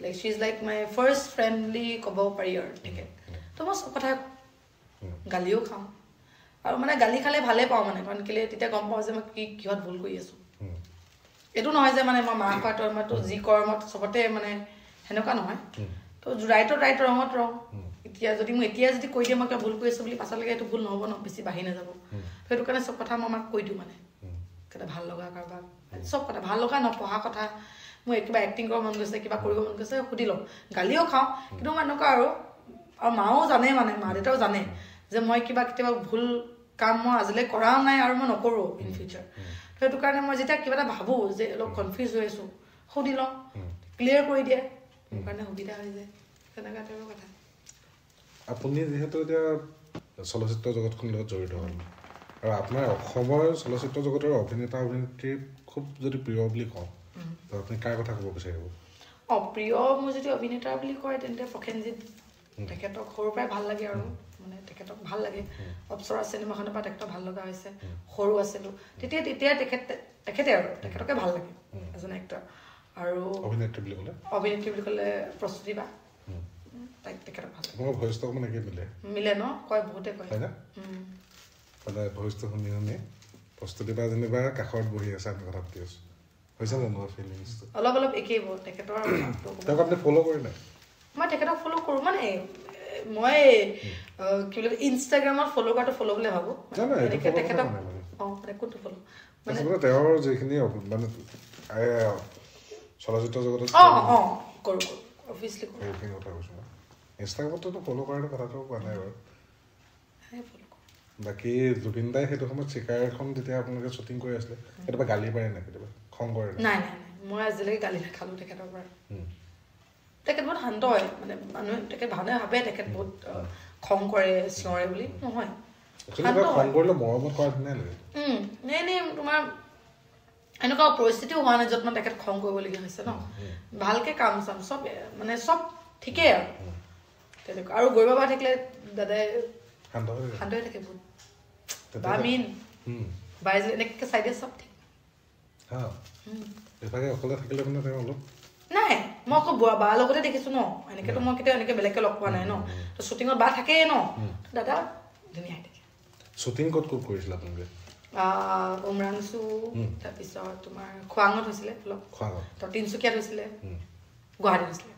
like Shi is like my first friendly ক'ব পাৰি আৰু তেখেত তো মই চব কথা গালিও খাওঁ আৰু মানে গালি খালে ভালেই পাওঁ মানে কাৰণ কেলৈ তেতিয়া গম পাওঁ যে মই কিহত ভুল কৰি আছোঁ এইটো নহয় যে মানে মই মা কোৱাটো মই তোৰ যি কৰ মই চবতে মানে সেনেকুৱা নহয় তো ৰাইটৰ ৰঙত ৰং এতিয়া যদি কৈ দিয়ে মই কিবা ভুল কৰি আছোঁ বুলি পাছলৈকে এইটো ভুল নহ'ব ন বেছি বাঢ়ি নাযাব সেইটো কাৰণে চব কথা মই মাক কৈ দিওঁ মানে কেতিয়া ভাল লগা কাৰোবাক চব কথা ভাল লগা নপঢ়া কথা মোৰ কিবা এক্টিং কৰিব মন গৈছে কিবা কৰিব মন গৈছে সুধি লওঁ গালিও খাওঁ কিন্তু মই এনেকুৱা আৰু মাও জানে মানে মা দেউতাও জানে যে মই কেতিয়াবা ভুল কাম মই আজিলৈ কৰাও নাই আৰু মই নকৰোঁ ইন ফিউচাৰ সেইটো কাৰণে মই যেতিয়া কিবা এটা ভাবোঁ যে অলপ কনফিউজ হৈ আছোঁ সুধি লওঁ ক্লিয়াৰ কৰি দিয়ে মোৰ কাৰণে সুবিধা হৈ যায় তেনেকুৱা টাইপৰ কথা আপুনি যিহেতু এতিয়া চলচ্চিত্ৰ জগতখনৰ লগত জড়িত হ'ল আৰু আপোনাৰ অসমৰ চলচ্চিত্ৰ জগতৰ অভিনেতা অভিনেত্ৰী খুব যদি প্ৰিয় বুলি কওঁ তো আপুনি কাৰ কথা ক'ব বিচাৰিব প্ৰিয় মোৰ যদি অভিনেতা বুলি কয় তেন্তে প্ৰসেনজিৎ তেখেতক সৰুৰ পৰাই ভাল লাগে আৰু মানে তেখেতক ভাল লাগে অপ্সৰা চিনেমাখনৰ পৰা তেখেতক ভাল লগা হৈছে সৰু আছিলোঁ তেতিয়া তেখেতে আৰু তেখেতকে ভাল লাগে এজন এক্টৰ আৰু অভিনেত্ৰী বুলি ক'লে প্ৰস্তুতি বা তেখেতক ভাল লাগে ভইচটো অকণমান একে মিলে ন কয় বহুতে কয় মানে ভইচটো শুনি প্ৰস্তুতি বা যেনিবা কাষত বহি আছে আমি কথা পাতি আছোঁ হৈছে জানো ফিলিংছটো অলপ একেই তেখেতৰ তেওঁক আপুনি ফ'ল' কৰে নাই মই তেখেতক ফ'ল' কৰোঁ মানে মই কি বুলি ইনষ্টাগ্ৰামত ফ'ল' কৰাটো ফ'ল' বুলি ভাবোঁ তেখেতক কোনটো ফ'ল' মানে তেওঁৰ যিখিনি মানে চলচ্চিত্ৰ জগতত কৰোঁ অভিয়াছলি কৰোঁ সেইখিনি কথা কৈছোঁ ইনষ্টাগ্ৰামততো ফ'ল' কৰাটো কথাটো কোৱা নাই বাৰু বাকী জুবিন দাই সেইটো সময়ত চিকাৰ এখন যেতিয়া আপোনালোকে শ্বুটিং কৰি আছিলে কেতিয়াবা গালি পাৰে নাই কেতিয়াবা খং কৰে নাই মই আজিলৈকে গালি নাখালোঁ তেখেতৰ পৰা তেখেত বহুত শান্ত হয় মানে মানুহে তেখেত ভাবে তেখেত বহুত খং কৰে চিঞৰে বুলি নহয় খং কৰিলে মৰমত কৰা ধুনীয়া লাগে এনেই তোমাৰ এনেকুৱা পৰিস্থিতিও হোৱা নাই য'ত মানে তেখেত খং কৰিবলগীয়া হৈছে ন ভালকে কাম চাম চব মানে চব ঠিকেই আৰু তেনেকুৱা আৰু গৈ বাবা থাকিলে দাদাই শান্ত হৈ থাকে বহুত বা মিন বাইজ এনেকৈ চাই দিয়ে চব ঠিক অকলে থাকিলে মানে তেওঁ অলপ নাই মই আকৌ বাৰ লগতে দেখিছো ন এনেকেতো মই কেতিয়াও এনেকে বেলেগকে লগ পোৱা নাই ন তো শ্বুটিঙত বা থাকেই ন দাদা ধুনীয়া হৈ থাকে শ্বুটিং ক'ত কৰিছিলে আপোনালোকে উমৰাংচু তাৰপিছত তোমাৰ খোৱাঙত হৈছিলে অলপ তিনিচুকীয়াত হৈছিলে গুৱাহাটীত হৈছিলে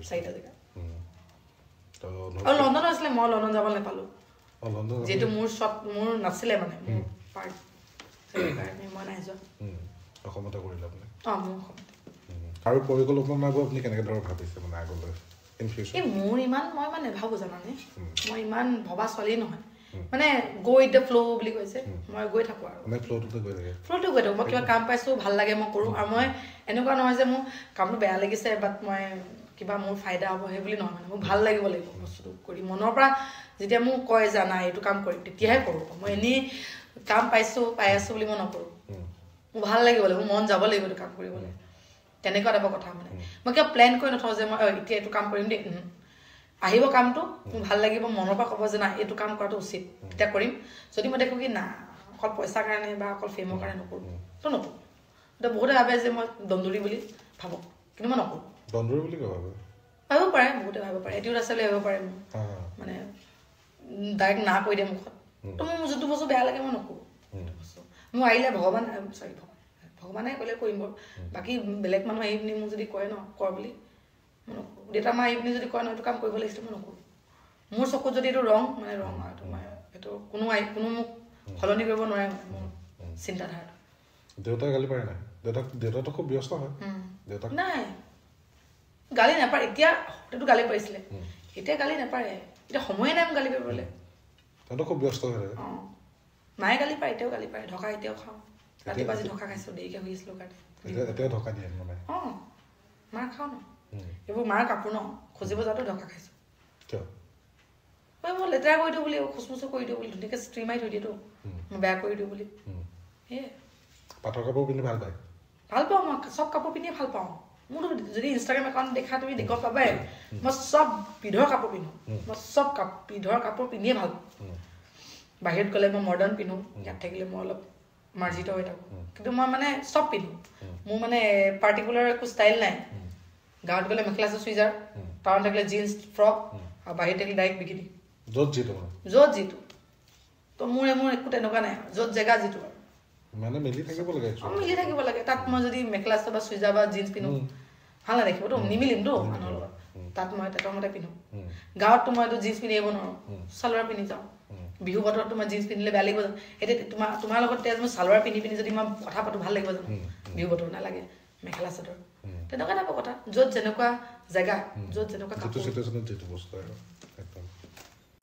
4টা জেগা আৰু লণ্ডন হৈছিলে মই লণ্ডন যাব নাপালো যিহেতু মোৰ নাছিলে মানে মোৰ পাৰ্ট সেইকাৰণে মই নাই যোৱা অসমতে কৰিলে আপুনি মোৰ অসমতে আৰু পৰিকল্পনাবোৰ আপুনি কেনেকৈ ধৰক ভাবিছে মানে আগলৈ মোৰ মই ইমান নেভাবো জানানে মই ইমান ভবা ছোৱালী নহয় মানে গো উইথ দ্য ফ্ল' বুলি কৈছে মই গৈ থাকো আৰু ফ্ল'টোতে গৈ থাকো মই কিবা কাম পাইছো ভাল লাগে মই কৰোঁ আৰু মই এনেকুৱা নহয় যে মোৰ কামটো বেয়া লাগিছে বাট মই কিবা মোৰ ফাইদা হ'ব সেই বুলি নহয় মানে মোক ভাল লাগিব বস্তুটো কৰি মনৰ পৰা যেতিয়া মোক কয় যে নাই এইটো কাম কৰিম তেতিয়াহে কৰোঁ মই এনেই কাম পাই আছো বুলি মই নকৰোঁ মোৰ ভাল লাগিব মোৰ মন যাব লাগিব এইটো কাম কৰিবলৈ তেনেকুৱা টাইপৰ কথা মানে মই কিবা প্লেন কৰি নথওঁ যে মই এতিয়া এইটো কাম কৰিম দেই আহিব কামটো মোৰ ভাল লাগিব মনৰ পৰা ক'ব যে নাই এইটো কাম কৰাটো উচিত তেতিয়া কৰিম যদি মই দেখোঁ কি না অকল পইচাৰ কাৰণে বা অকল ফেমৰ কাৰণে নকৰোঁ তো নকৰোঁ এতিয়া বহুতে ভাবে যে মই দন্দুৰী বুলি ভাবো কিন্তু মই নকৰোঁ দন্দুৰী বুলি ভাবিব পাৰে বহুতে ভাবিব পাৰে এটিউড আছে বুলি ভাবিব পাৰে মোৰ মানে ডাইৰেক্ট না কৈ দিয়ে মুখত তো মোৰ যোনটো বস্তু বেয়া লাগে মই নকৰোঁ মোৰ আহিলে ভগৱানে ক'লে কৰিম বাৰু বাকী বেলেগ মানুহ আহি পিনি মোক যদি কয় ন কৰ বুলি মই নকৰোঁ দেউতা মা আহি পিনি যদি কয় ন এইটো কাম কৰিব লাগিছিলে মই নকৰোঁ মোৰ চকুত যদি এইটো ৰং মানে ৰং আৰু তোমাৰ এইটো কোনো মোক সলনি কৰিব নোৱাৰে মানে মোৰ চিন্তাধাৰাটো দেউতাই গালি পাৰে নাই দেউতাটো খুব ব্যস্ত হয় দেউতাক নাই গালি নাপাৰে এতিয়া সতেতো গালি পাৰিছিলে এতিয়া গালি নাপাৰে এতিয়া সময়ে নাই মোক গালি পাৰিবলৈ তেওঁতো খুব ব্যস্ত হৈ থাকে মায়ে গালি পাৰে এতিয়াও গালি পাৰে ঢকা এতিয়াও খাওঁ ৰাতিপুৱা আজি ঢকা খাইছোঁ দেৰিকৈ শুইছিলোঁ কাৰণে এতিয়াও ঢকা দিয়ে মানে মাৰ খাওঁ ন এইবোৰ মাৰ কাপোৰ ন খুজিব যাওঁতে ঢকা খাইছোঁ কিয় মই লেতেৰা কৰি দিওঁ বুলি খুচমুচু কৰি দিওঁ বুলি ধুনীয়াকৈ ষ্ট্ৰী মাৰি থৈ দিয়েতো মই বেয়া কৰি দিওঁ বুলি সেয়ে পাটৰ কাপোৰ পিন্ধি ভাল পায় ভাল পাওঁ মই চব কাপোৰ পিন্ধিয়ে ভাল পাওঁ মোৰতো যদি ইনষ্টাগ্ৰাম একাউণ্ট দেখা তুমি দেখুৱাব পাবাই মই চব বিধৰ কাপোৰ পিন্ধো মই চব বিধৰ কাপোৰ পিন্ধিয়ে ভাল পাওঁ বাহিৰত গ'লে মই মডাৰ্ণ পিন্ধো ইয়াত থাকিলে মই অলপ মাৰ্জিত হৈ থাকোঁ কিন্তু মই মানে চব পিন্ধো মোৰ মানে পাৰ্টিকুলাৰ একো ষ্টাইল নাই গাঁৱত গ'লে মেখেলা চুইজাৰ টাউনত থাকিলে জিন্স ফ্ৰক আৰু বাহিৰত থাকিলে ডাইৰেক্ট বিকিনি য'ত যিটো তো মোৰ একো তেনেকুৱা নাই য'ত জেগা যিটো আৰু মানে মিলি থাকিব লাগে তাত মই যদি মেখেলা বা চুইজাৰ বা জিন্স পিন্ধো ভাল নেদেখিবতো নিমিলিমতো মানুহৰ লগত তাত মই তেতৰ মতে পিন্ধো গাঁৱততো মইতো জিন্স পিন্ধি আহিব নোৱাৰোঁ চালৱাৰ পিন্ধি যাওঁ বিহু বতৰততো মই জিন্স পিন্ধিলে বেয়া লাগিব জানো এতিয়া তোমাৰ লগত মই চালৱাৰ পিন্ধি যদি মই কথা পাতো ভাল লাগিব জানো বিহু বতৰ নালাগে মেখেলা চাদৰ তেনেকুৱা টাইপৰ কথা য'ত যেনেকুৱা জেগা য'ত যেনেকুৱা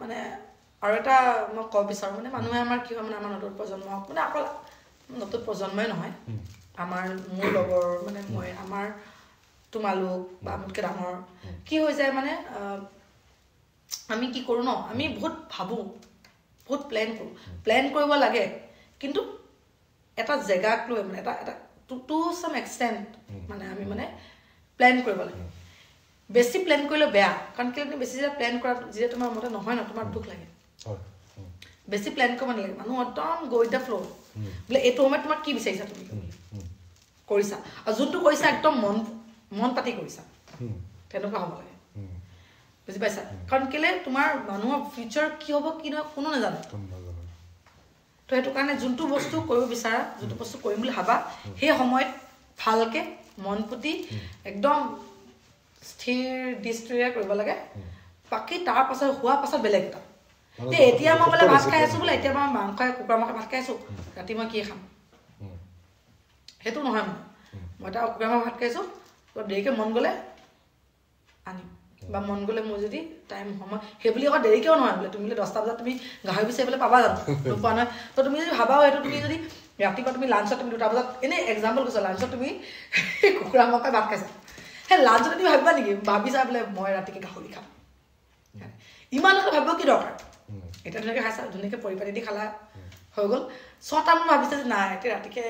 মানে আৰু এটা মই ক'ব বিচাৰোঁ মানে মানুহে আমাৰ কি হয় মানে আমাৰ নতুন প্ৰজন্ম মানে অকল নতুন প্ৰজন্মই নহয় মোৰ লগৰ মানে মই আমাৰ তোমালোক বা মোতকৈ ডাঙৰ কি হৈ যায় মানে আমি কি কৰোঁ ন আমি বহুত ভাবোঁ বহুত প্লেন কৰিব লাগে কিন্তু এটা জেগাক লৈ মানে এটা টু চাম এক্সটেণ্ট মানে আমি মানে প্লেন কৰিব লাগে বেছি প্লেন কৰিলে বেয়া কাৰণ কেলৈ বেছি যেতিয়া প্লেন কৰা যেতিয়া তোমাৰ মতে নহয় ন তোমাৰ দুখ লাগে বেছি প্লেন কৰিব নালাগে মানুহ একদম গো উইথ দ্য ফ্ল' বোলে এইটো সময়ত তোমাক কি বিচাৰিছা তুমি কৰিছা আৰু যোনটো কৰিছা একদম মন পাতি কৰিছা তেনেকুৱা হ'ব লাগে বুজি পাইছা কাৰণ কেলৈ তোমাৰ মানুহৰ ফিউচাৰ কি হ'ব কি নহয় কোনো নাজানে তো সেইটো কাৰণে যোনটো বস্তু কৰিব বিচাৰা যোনটো বস্তু কৰিম বুলি ভাবা সেই সময়ত ভালকৈ মন পুতি একদম স্থিৰ দৃষ্টিৰে কৰিব লাগে বাকী তাৰ পাছত হোৱাৰ পাছত বেলেগ এটা এতিয়া মই বোলে ভাত খাই আছোঁ বোলে এতিয়া মই মাংস কুকুৰা মাংস ভাত খাই আছোঁ ৰাতি মই কি খাম সেইটো নহয় মানে মই এটা কুকুৰা মাংস ভাত খাইছোঁ দেৰিকৈ মন গ'লে আনিম বা মন গ'লে মোৰ যদি টাইম সময় সেই বুলি আকৌ দেৰিকেও নহয় বোলে তুমি বোলে 10টা বজাত তুমি গাহৰি বিচাৰিবলৈ পাবা জানো নোপোৱা নহয় তো তুমি যদি ভাবাও সেইটো তুমি যদি ৰাতিপুৱা তুমি লাঞ্চত তুমি 2টা বজাত এনেই এক্সাম্পল কৈছা লাঞ্চত তুমি কুকুৰা মকাই ভাত খাইছা সেই লাঞ্চত তুমি ভাবিবা নেকি ভাবিছা বোলে মই ৰাতিকে গাহৰি খাম ইমান ভাবিব কি দৰকাৰ এতিয়া ধুনীয়াকৈ খাইছা ধুনীয়াকৈ পৰিপাতি দি খালা হৈ গ'ল 6টা মান ভাবিছা যে নাই এতিয়া ৰাতিকে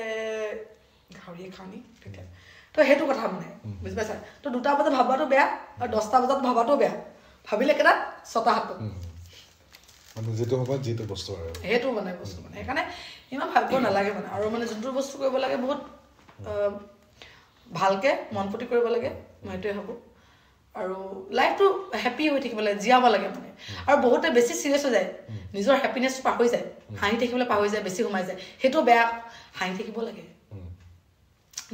গাহৰিয়ে খাওঁ নি তেতিয়া তো সেইটো কথা মানে বুজি পাইছা তো 2টা বজাত ভাবাটো বেয়া আৰু 10টা বজাত ভাবাটো বেয়া ভাবিলে কেইটা 6টা 7টা মানে যেটো হ'ব যেটো বস্তু আৰু সেইটো মানে বস্তু মানে সেইকাৰণে ইমান ভাবিব নালাগে মানে আৰু মানে যোনটো বস্তু কৰিব লাগে বহুত ভালকৈ মন পুতি কৰিব লাগে মই সেইটোৱে ভাবোঁ আৰু লাইফটো হেপী হৈ থাকিব লাগে জীয়াব লাগে মানে আৰু বহুতে বেছি চিৰিয়াছ হৈ যায় নিজৰ হেপিনেছ পাহৰি যায় হাঁহি থাকিবলৈ পাহৰি যায় বেছি সোমাই যায় সেইটো বেয়া হাঁহি থাকিব লাগে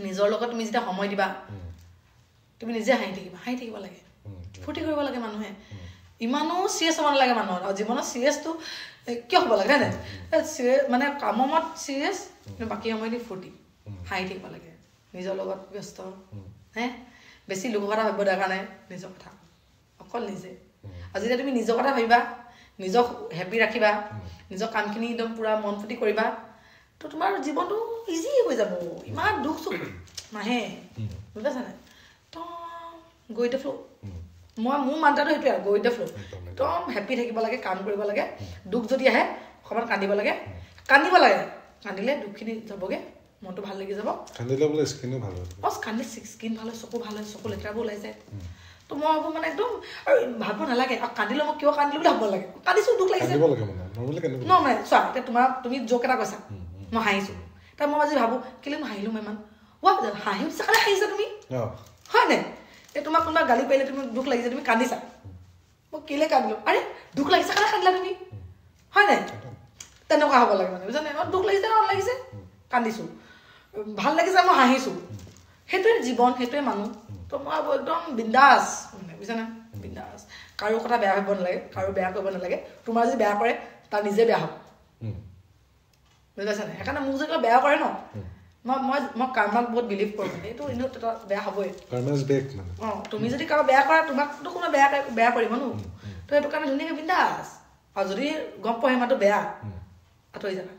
নিজৰ লগত তুমি যেতিয়া সময় দিবা তুমি নিজে হাঁহি থাকিব লাগে ফূৰ্তি কৰিব লাগে মানুহে ইমানো চিৰিয়াছ হ'ব নালাগে মানুহৰ আৰু জীৱনত চিৰিয়াছটো কিয় হ'ব লাগে হয়নে মানে কামত চিৰিয়াছ কিন্তু বাকী সময়খিনি ফূৰ্তি হাঁহি থাকিব লাগে নিজৰ লগত ব্যস্ত হে বেছি লোকৰ কথা ভাবিব দৰকাৰ নাই নিজৰ কথা অকল নিজে আৰু যেতিয়া তুমি নিজৰ কথা ভাবিবা নিজক হেপী ৰাখিবা নিজৰ কামখিনি একদম পূৰা মন পুতি কৰিবা তো তোমাৰ জীৱনটো ইজি হৈ যাব ইমান দুখ চুখ নাহে বুজিছা নাই তো গৈ দ্য ফ্ল' মোৰ মানটাটো সেইটোৱে আৰু গৈ দ্য ফ্ল' একদম হেপী থাকিব লাগে কাম কৰিব লাগে দুখ যদি আহে অকণমান কান্দিব লাগে কান্দিলে দুখখিনি যাবগৈ মনটো ভাল লাগি যাব কান্দিলে বোলে স্কিনো ভাল হয় কান্দিলে স্কিন ভাল হয় চকু ভাল হয় চকু লেতেৰাবোৰ ওলাই যায় তো মই ভাবোঁ মানে একদম আৰু ভাবিব নালাগে আৰু কান্দিলে মই কিয় কান্দিলোঁ বুলি ভাবিব লাগে কান্দিছোঁ দুখ লাগিছে ন মানে চোৱা এতিয়া তুমি জোক এটা কৈছা মই হাঁহিছোঁ তাৰ মই আজি ভাবোঁ কেলৈ মই হাঁহিলোঁ মই ইমান হাঁহি উঠিছে কাৰণে হাঁহিছা তুমি হয় নাই এই তোমাক কোনোবা গালি পাৰিলে তুমি দুখ লাগিছে তুমি কান্দিছা মই কেলৈ কান্দিলোঁ আৰে দুখ লাগিছে কাৰণে কান্দিলা তুমি হয় নাই তেনেকুৱা হ'ব লাগে মানে বুজিছানে মই দুখ লাগিছে ভাল লাগিছে কান্দিছোঁ ভাল লাগিছে মই হাঁহিছোঁ সেইটোৱে জীৱন সেইটোৱে মানুহ তো মই ভাবোঁ একদম বিন্দাছ মানে বুজিছানে বিন্দাছ কাৰো কথা বেয়া ভাবিব নালাগে কাৰো বেয়া কৰিব নালাগে তোমাৰ যদি বেয়া কৰে তাৰ নিজে বেয়া হ'ব বুজি পাইছানে সেইকাৰণে মোক যদি বেয়া কৰে ন মই কাৰ্মাক বহুত বিলিভ কৰোঁ মানে এইটো এনেও এটা বেয়া হ'বই তুমি যদি কাৰো বেয়া কৰা তোমাকতো কোনো বেয়া কৰিব ন তো সেইটো কাৰণে ধুনীয়াকৈ বিন্দাছ আৰু যদি গম পোৱা সিমানটো বেয়া আঁতৰি যাবা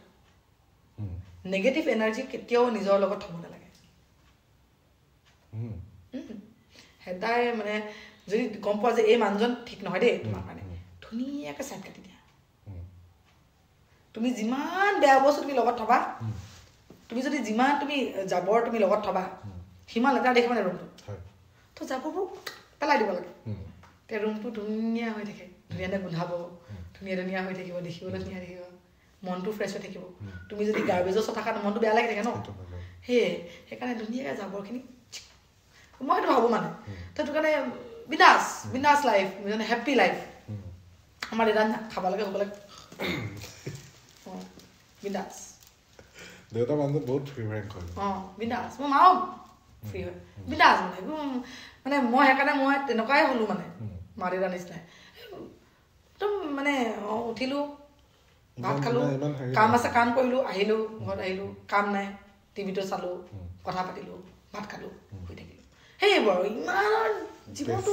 নেগেটিভ এনাৰ্জি কেতিয়াও নিজৰ লগত থ'ব নালাগে সদায় মানে যদি গম পোৱা যে এই মানুহজন ঠিক নহয় দেই তোমাৰ কাৰণে ধুনীয়াকৈ চাইড কাটি দিয়া তুমি যিমান বেয়া বস্তু তুমি লগত থবা তুমি যদি যিমান তুমি জাবৰ তুমি লগত থবা সিমান লেতেৰা দেখে মানে ৰুমটো তো জাবৰবোৰ পেলাই দিব লাগে তেতিয়া ৰুমটো ধুনীয়া হৈ থাকে ধুনীয়াকৈ গোন্ধাব ধুনীয়া হৈ থাকিব দেখিবলৈ ধুনীয়া দেখিব মনটো ফ্ৰেছ হৈ থাকিব তুমি যদি গাৰ্বেজৰ ওচৰত থাকা মনটো বেয়া লাগি থাকে ন সেইকাৰণে ধুনীয়াকৈ জাবৰখিনি মই সেইটো ভাবোঁ মানে তো সেইটো কাৰণে বিন্দাছ লাইফ মানে হেপ্পী লাইফ আমাৰ দেউতা খাব লাগে হ'ব লাগে বিন্দাছ দেউতা মানুহটো বহুত ফ্ৰী ফ্ৰেংক হয় বিন্দাছ মোৰ মাও ফ্ৰী হয় বিন্দাছ মানে মই সেইকাৰণে মই তেনেকুৱাই হ'লোঁ মানে মা দেউতাৰ নিচিনাই একদম মানে উঠিলোঁ ভাত খালোঁ কাম আছে কাম কৰিলোঁ আহিলোঁ ঘৰত আহিলোঁ কাম নাই টিভিটো চালোঁ কথা পাতিলোঁ ভাত খালোঁ শুই থাকিলোঁ সেইবোৰ আৰু ইমান জীৱনটো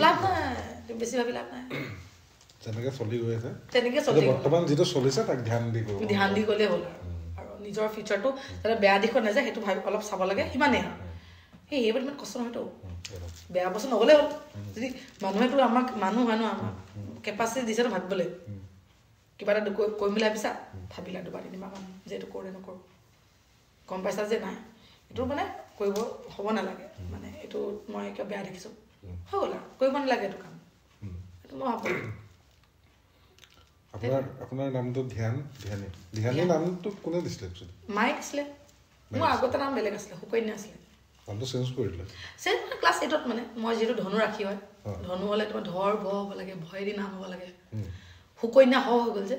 লাভ নাই বেছি ভাবি লাভ নাই যেনেকৈ চলি গৈ আছে তেনেকৈ চলি বৰ্তমান যিটো চলিছে তাক ধ্যান দি গ'লেই হ'ল আৰু নিজৰ ফিউচাৰটো যাতে বেয়া দিশত নাযায় সেইটো অলপ চাব লাগে সিমানেই আৰু এইবোৰ ইমান কষ্ট নহয়তো বেয়া বস্তু নগ'লেই হ'ল যদি মানুহেতো আমাক মানুহ হয় ন আমাক কেপাচিটি দিছে ন ভাবিবলৈ কিবা এটা কৰিম বুলি ভাবিছা ভাবিলা দুবাৰ তিনিবাৰ মানুহ যে এইটো কৰোঁ নকৰোঁ গম পাইছা যে নাই এইটো মানে কৰিব হ'ব নালাগে মানে এইটো মই কিয় বেয়া দেখিছোঁ হৈ গ'ল আৰু কৰিব নালাগে এইটো কাম এইটো মই ভাবোঁ আপোনাৰ নামটো ধ্যানী নামটো কোনে দিছিলে মায়ে দিছিলে মোৰ আগতে নাম বেলেগ আছিলে সুকন্যা আছিলে নামটো চেঞ্জ কৰিলে ক্লাছ 8ত মানে মই যিহেতু ধনু ৰাখি হয় ধনু হ'লে তোমাৰ ধৰ ভ হ'ব লাগে ভয়েদি নাম হ'ব লাগে সুকন্যা হৈ গ'ল যে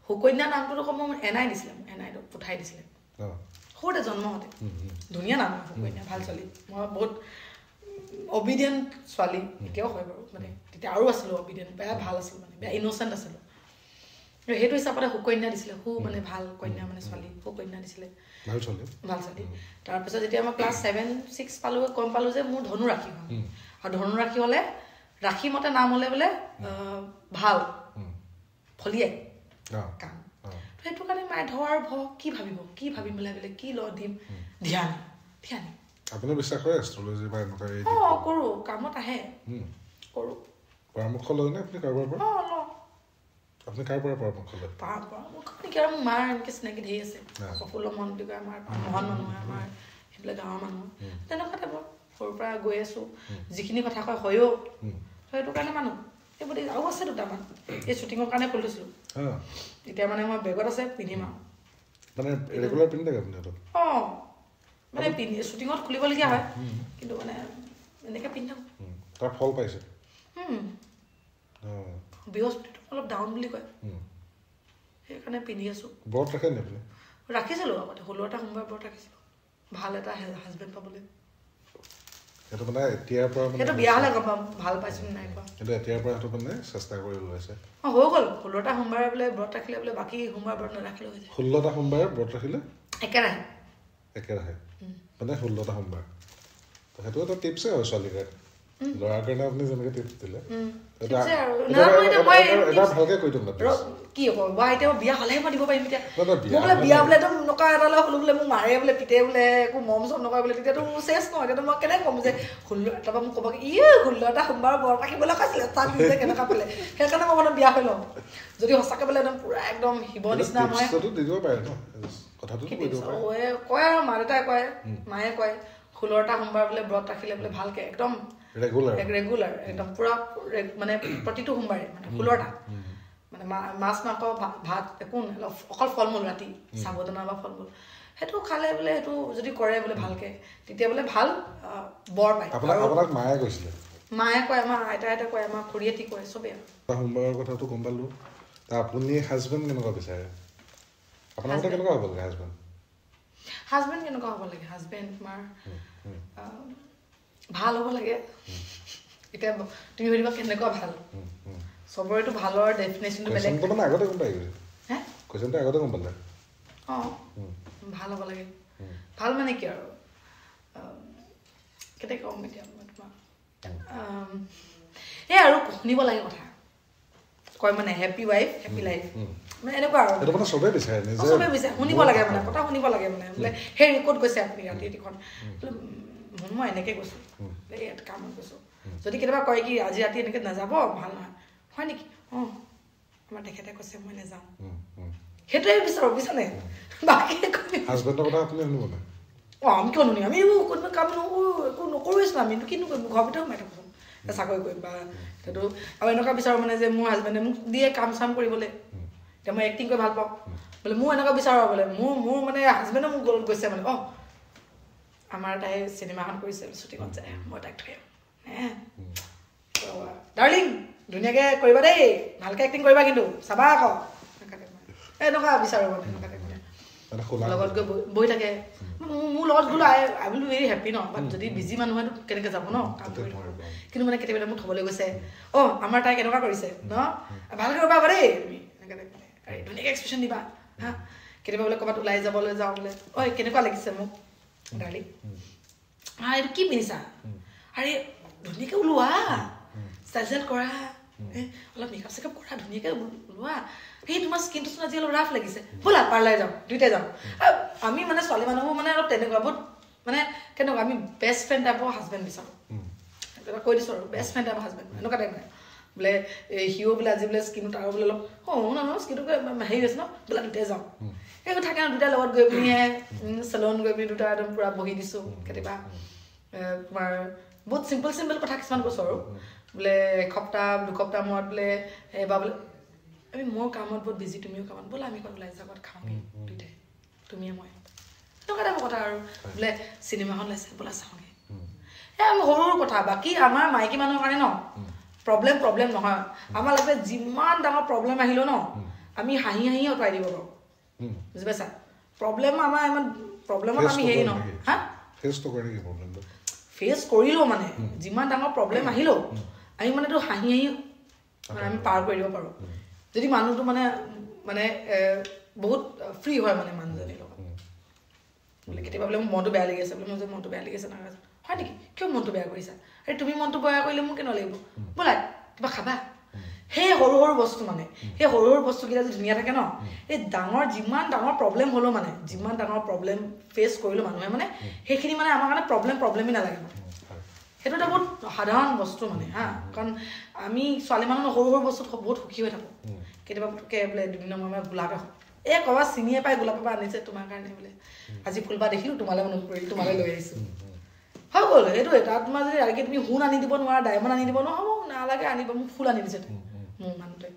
সুকন্যা নামটোতো মই এনাই দিছিলে এনাইটো পঠাই দিছিলে সৰুতে জন্ম হওঁতে ধুনীয়া নাম সুকন্যা ভাল ছোৱালী মই বহুত অবিডিয়েণ্ট ছোৱালী এতিয়াও হয় বাৰু মানে তেতিয়া আৰু আছিলোঁ অবিডিয়েণ্ট বেয়া ভাল আছিলোঁ মানে বেয়া ইন'চেণ্ট আছিলোঁ সেইটো হিচাপতে সুকন্যা দিছিলে মানে ভাল কন্যা মানে ছোৱালী সুকন্যা দিছিলে ভাল ছোৱালী তাৰপিছত যেতিয়া মই ক্লাছ 7-6 পালোঁ গম পালোঁ যে মোৰ ধনু ৰাখি হয় আৰু ধনুৰাশি হ'লে ৰাশি মতে নাম হ'লে বোলে ভাল ফলিয়াই কাম সেইটো কাৰণে মায়ে ধৰ কি ভাবিম বোলে কি ল দিম ধ্যান আপুনি বিশ্বাস কৰে এষ্ট্ৰলজি বা এনেকুৱা কৰো কামত আহে কৰো পৰামৰ্শ লয় নে আপুনি কাৰোবাৰ পৰা আপুনি কাৰ পৰা পৰামৰ্শ লয় পৰামৰ্শ নেকি আৰু মাৰ এনেকৈ চিনাকি ধেৰ আছে প্ৰফুল্ল মন বুলি কয় আমাৰ মহান মানুহ আমাৰ সেইবিলাক গাঁৱৰ মানুহ তেনেকুৱা টাইপৰ সৰুৰ পৰা গৈ আছো যিখিনি কথা কয় হয়ও সেইটো কাৰণে মানুহ এইবোৰ আৰু আছে দুটামান এই শ্বুটিঙৰ কাৰণে খুলি থৈছিলোঁ এতিয়া মানে মই বেগত আছে পিন্ধিম আৰু মানে ৰেগুলাৰ পিন্ধি থাকে আপুনি মানে শ্বুটিঙত খুলিবলগীয়া হয় কিন্তু মানে এনেকৈ পিন্ধি থাকোঁ তাৰ ফল পাইছে বৃহস্পতিটো অলপ ডাউন বুলি কয় সেইকাৰণে পিন্ধি আছোঁ ব্ৰত ৰাখে নে আপুনি ৰাখিছিলোঁ আগতে 16টা সোমবাৰ ব্ৰত ৰাখিছিলোঁ ভাল এটা হাজবেণ্ড পাবলৈ সেইটো মানে এতিয়াৰ পৰা সেইটো বিয়া হ'লে গম পাম ভাল পাইছোঁ নাই পোৱা কিন্তু এতিয়াৰ পৰা সেইটো মানে চেষ্টা কৰি ওলাইছে হৈ গ'ল 16টা সোমবাৰে বোলে ব্ৰত ৰাখিলে বোলে বাকী সোমবাৰ ব্ৰত নাৰাখিলেও হৈ যায় 16টা সোমবাৰে ব্ৰত ৰাখিলে একেৰাহে মানে 16টা সোমবাৰ সেইটো এটা টিপছে হয় ছোৱালীৰ কাৰণে ল'ৰাৰ কাৰণে আপুনি যেনেকৈ টিপছ দিলে এটা ভালকৈ কৈ দিম কি হ'ব মই এতিয়া বিয়া হ'লেহে মই দিব পাৰিম এতিয়া মোক বোলে বিয়া বোলে একদম নকা এটালৈ হ'লো বোলে মোক মাৰে বোলে পিতে বোলে একো মৰম চৰম নকৰে বোলে তেতিয়াতো মোৰ চেচ নহয় তেতিয়াতো মই কেনেকৈ ক'ম যে 16 তাৰপৰা মোক ক'ব কি 16টা সোমবাৰ বৰ ৰাখিবলৈ কৈছিলে তাত নিজে কেনেকুৱা পালে সেইকাৰণে মই মানে বিয়া হৈ লওঁ যদি সঁচাকৈ বোলে একদম পূৰা একদম শিৱ নিচিনা মই কয় আৰু মা দেউতাই কয় মায়ে কয় 16টা সোমবাৰ বোলে ব্ৰত ৰাখিলে বোলে ভালকৈ একদম ৰেগুলাৰ একদম পুৰা মানে প্ৰতিটো সোমবাৰে মানে 16টা মানে মাছ মাংস ভাত একো অকল ফল মূল ৰাতি সাবধানা বা ফল মূল সেইটো খালে বোলে সেইটো যদি কৰে বোলে ভালকৈ তেতিয়া বোলে ভাল বৰ পায় আপোনাক মায়ে কৈছিলে মায়ে কয় আমাৰ আইতা কয় আমাৰ খুৰীয়েতি কয় চবেই সোমবাৰৰ কথাটো গম পালোঁ আপুনি হাজবেণ্ড কেনেকুৱা বিচাৰে আপোনাৰ মতে কেনেকুৱা হ'ব লাগে হাজবেণ্ড কেনেকুৱা হ'ব লাগে হাজবেণ্ড তোমাৰ ভাল হ'ব লাগে এতিয়া তুমি সুধিবা কেনেকুৱা ভাল চবৰেতো ভালৰ ডেফিনেশ্যনটো বেলেগ মানে আগতে গম পাই গৈছে কুৱেশ্যনটো আগতে গম পালে ভাল হ'ব লাগে ভাল মানে কি আৰু কেতিয়া কম এতিয়া তোমাক এই আৰু শুনিব লাগে কথা কয় মানে হেপী ৱাইফ হেপী লাইফ মানে এনেকুৱা আৰু চবেই বিচাৰে শুনিব লাগে মানে কথা শুনিব লাগে মানে বোলে সেই ক'ত গৈছে আপুনি ৰাতি ৰাতিখন মই এনেকৈ গৈছোঁ ইয়াত কামত গৈছোঁ যদি কেতিয়াবা কয় কি আজি ৰাতি এনেকৈ নাযাব ভাল নহয় হয় নেকি আমাৰ তেখেতে কৈছে মই নাযাওঁ সেইটোৱে বিচাৰোঁ বুজিছানে বাকী আমি কিয় নুনি আমি কোনোবা কাম একো নকৰোঁৱেচোন আমি কিনো কৰিম ঘৰৰ ভিতৰত সোমাই থাকোঁ চাকৰি কৰিম বা সেইটো আৰু এনেকুৱা বিচাৰোঁ মানে যে মোৰ হাজবেণ্ডে মোক দিয়ে কাম চাম কৰিবলৈ এতিয়া মই এক্টিং কৰি ভাল পাওঁ বোলে মোৰ এনেকুৱা বিচাৰোঁ বোলে মোৰ মানে হাজবেণ্ডে মোক গৈছে মানে আমাৰ তাই চিনেমা এখন কৰিছে শ্বুটিঙত যায় মই তাইক থৈ ডাৰ্লিং ধুনীয়াকৈ কৰিবা দেই ভালকৈ এক্টিং কৰিবা কিন্তু চাবা আকৌ এনেকুৱা বিচাৰোঁ মানে লগত গৈ বহি থাকে মোৰ লগত গ'লো আই উইল বি ভেৰি হেপী ন বাট যদি বিজি মানুহেতো কেনেকৈ যাব ন কাম কৰি কিন্তু মানে কেতিয়াবা মোক থ'বলৈ গৈছে আমাৰ তাই কেনেকুৱা কৰিছে ন ভালকৈ কৰিবা আকৌ দেই তুমি এনেকৈ ধুনীয়াকৈ এক্সপ্ৰেশ্যন দিবা হা কেতিয়াবা বোলে ক'ৰবাত ওলাই যাবলৈ যাওঁ বোলে কেনেকুৱা লাগিছে মোক ডাৰ্লিং এইটো কি পিন্ধিছা আৰে ধুনীয়াকৈ ওলোৱা ষ্টাইল কৰা অলপ মেকআপ চেকআপ কৰা ধুনীয়াকৈ ওলোৱা সেই তোমাৰ স্কিনটোচোন আজি অলপ ৰাফ লাগিছে ব'লা পাৰ্লাৰ যাওঁ দুইটাই যাওঁ আমি মানে ছোৱালী মানুহবোৰ মানে অলপ তেনেকুৱা বহুত মানে কেনেকুৱা আমি বেষ্ট ফ্ৰেণ্ড টাইপৰ হাজবেণ্ড বিচাৰোঁ কৈ দিছোঁ আৰু বেষ্ট ফ্ৰেণ্ড টাইপৰ হাজবেণ্ড এনেকুৱা টাইপ নাই বোলে সিও বোলে আজি বোলে স্কিনত আৰু বোলে অলপ স্কিনটো হেৰি হৈছে ন বোলে দুটাই যাওঁ সেইবোৰ থাকে ন দুটাৰ লগত গৈ পিনিহে চেলুন গৈ পিনি দুটা একদম পূৰা বহি দিছোঁ কেতিয়াবা তোমাৰ বহুত চিম্পল কথা কিছুমান কৈছোঁ আৰু বোলে এসপ্তাহ দুসপ্তাহ মূৰত বোলে এবাৰ বোলে আমি মোৰ কামত বহুত বিজি তুমিও কামত বোলে আমি ক'ত ওলাই যাওঁ খাওঁগৈ দুইটাই তুমিয়ে মই এনেকুৱা টাইপৰ কথা আৰু বোলে চিনেমাখন ওলাইছে বোলা চাওঁগৈ আমি সৰু সৰু কথা বাকী আমাৰ মাইকী মানুহৰ কাৰণে ন প্ৰব্লেম নহয় আমাৰ লাগে যিমান ডাঙৰ প্ৰব্লেম আহিলেও ন আমি হাঁহি আঁতৰাই দিব পাৰোঁ বুজি পাইছা প্ৰব্লেম আমাৰ ইমান প্ৰব্লেমত আমি হেৰি ন ফেচ কৰিলেও মানে যিমান ডাঙৰ প্ৰব্লেম আহিলেও আমি মানে এইটো হাঁহি মানে আমি পাৰ কৰি দিব পাৰোঁ যদি মানুহটো মানে বহুত ফ্ৰী হয় মানে মানুহজনীৰ লগত বোলে কেতিয়াবা বোলে মোৰ মনটো বেয়া লাগি আছে বোলে মোৰ যে মনটো বেয়া লাগি আছে নাগাজ হয় নেকি কিয় মনটো বেয়া কৰিছা আৰে তুমি মনটো বেয়া কৰিলে মোৰ কেনে লাগিব ব'লা কিবা খাবা সেই সৰু সৰু বস্তু মানে সেই সৰু সৰু বস্তুকেইটা যে ধুনীয়া থাকে ন এই ডাঙৰ যিমান ডাঙৰ প্ৰব্লেম হ'লেও মানে যিমান ডাঙৰ প্ৰব্লেম ফেচ কৰিলেও মানুহে মানে সেইখিনি মানে আমাৰ কাৰণে প্ৰব্লেমেই নালাগে মানে সেইটো এটা বহুত সাধাৰণ বস্তু মানে হা কাৰণ আমি ছোৱালী মানুহ সৰু সৰু বস্তুত বহুত সুখী হৈ থাকোঁ কেতিয়াবা বোলে দুদিনৰ মূৰে গোলাপ এখন এই ক'ৰবাত চিনিয়ে পাই গোলাপ এপাহ আনিছে তোমাৰ কাৰণে বোলে আজি ফুলপাহ দেখিলোঁ তোমালৈ মনত পৰিল তোমালৈ লৈ আহিছোঁ হৈ গ'ল এইটোৱে তাত তোমাৰ যদি আগে তুমি সোণ আনি দিব নোৱাৰা ডায়মণ্ড আনি দিব নহ'ব নালাগে আনিব মোক ফুল আনি দিছে মোৰ মানুহটোৱে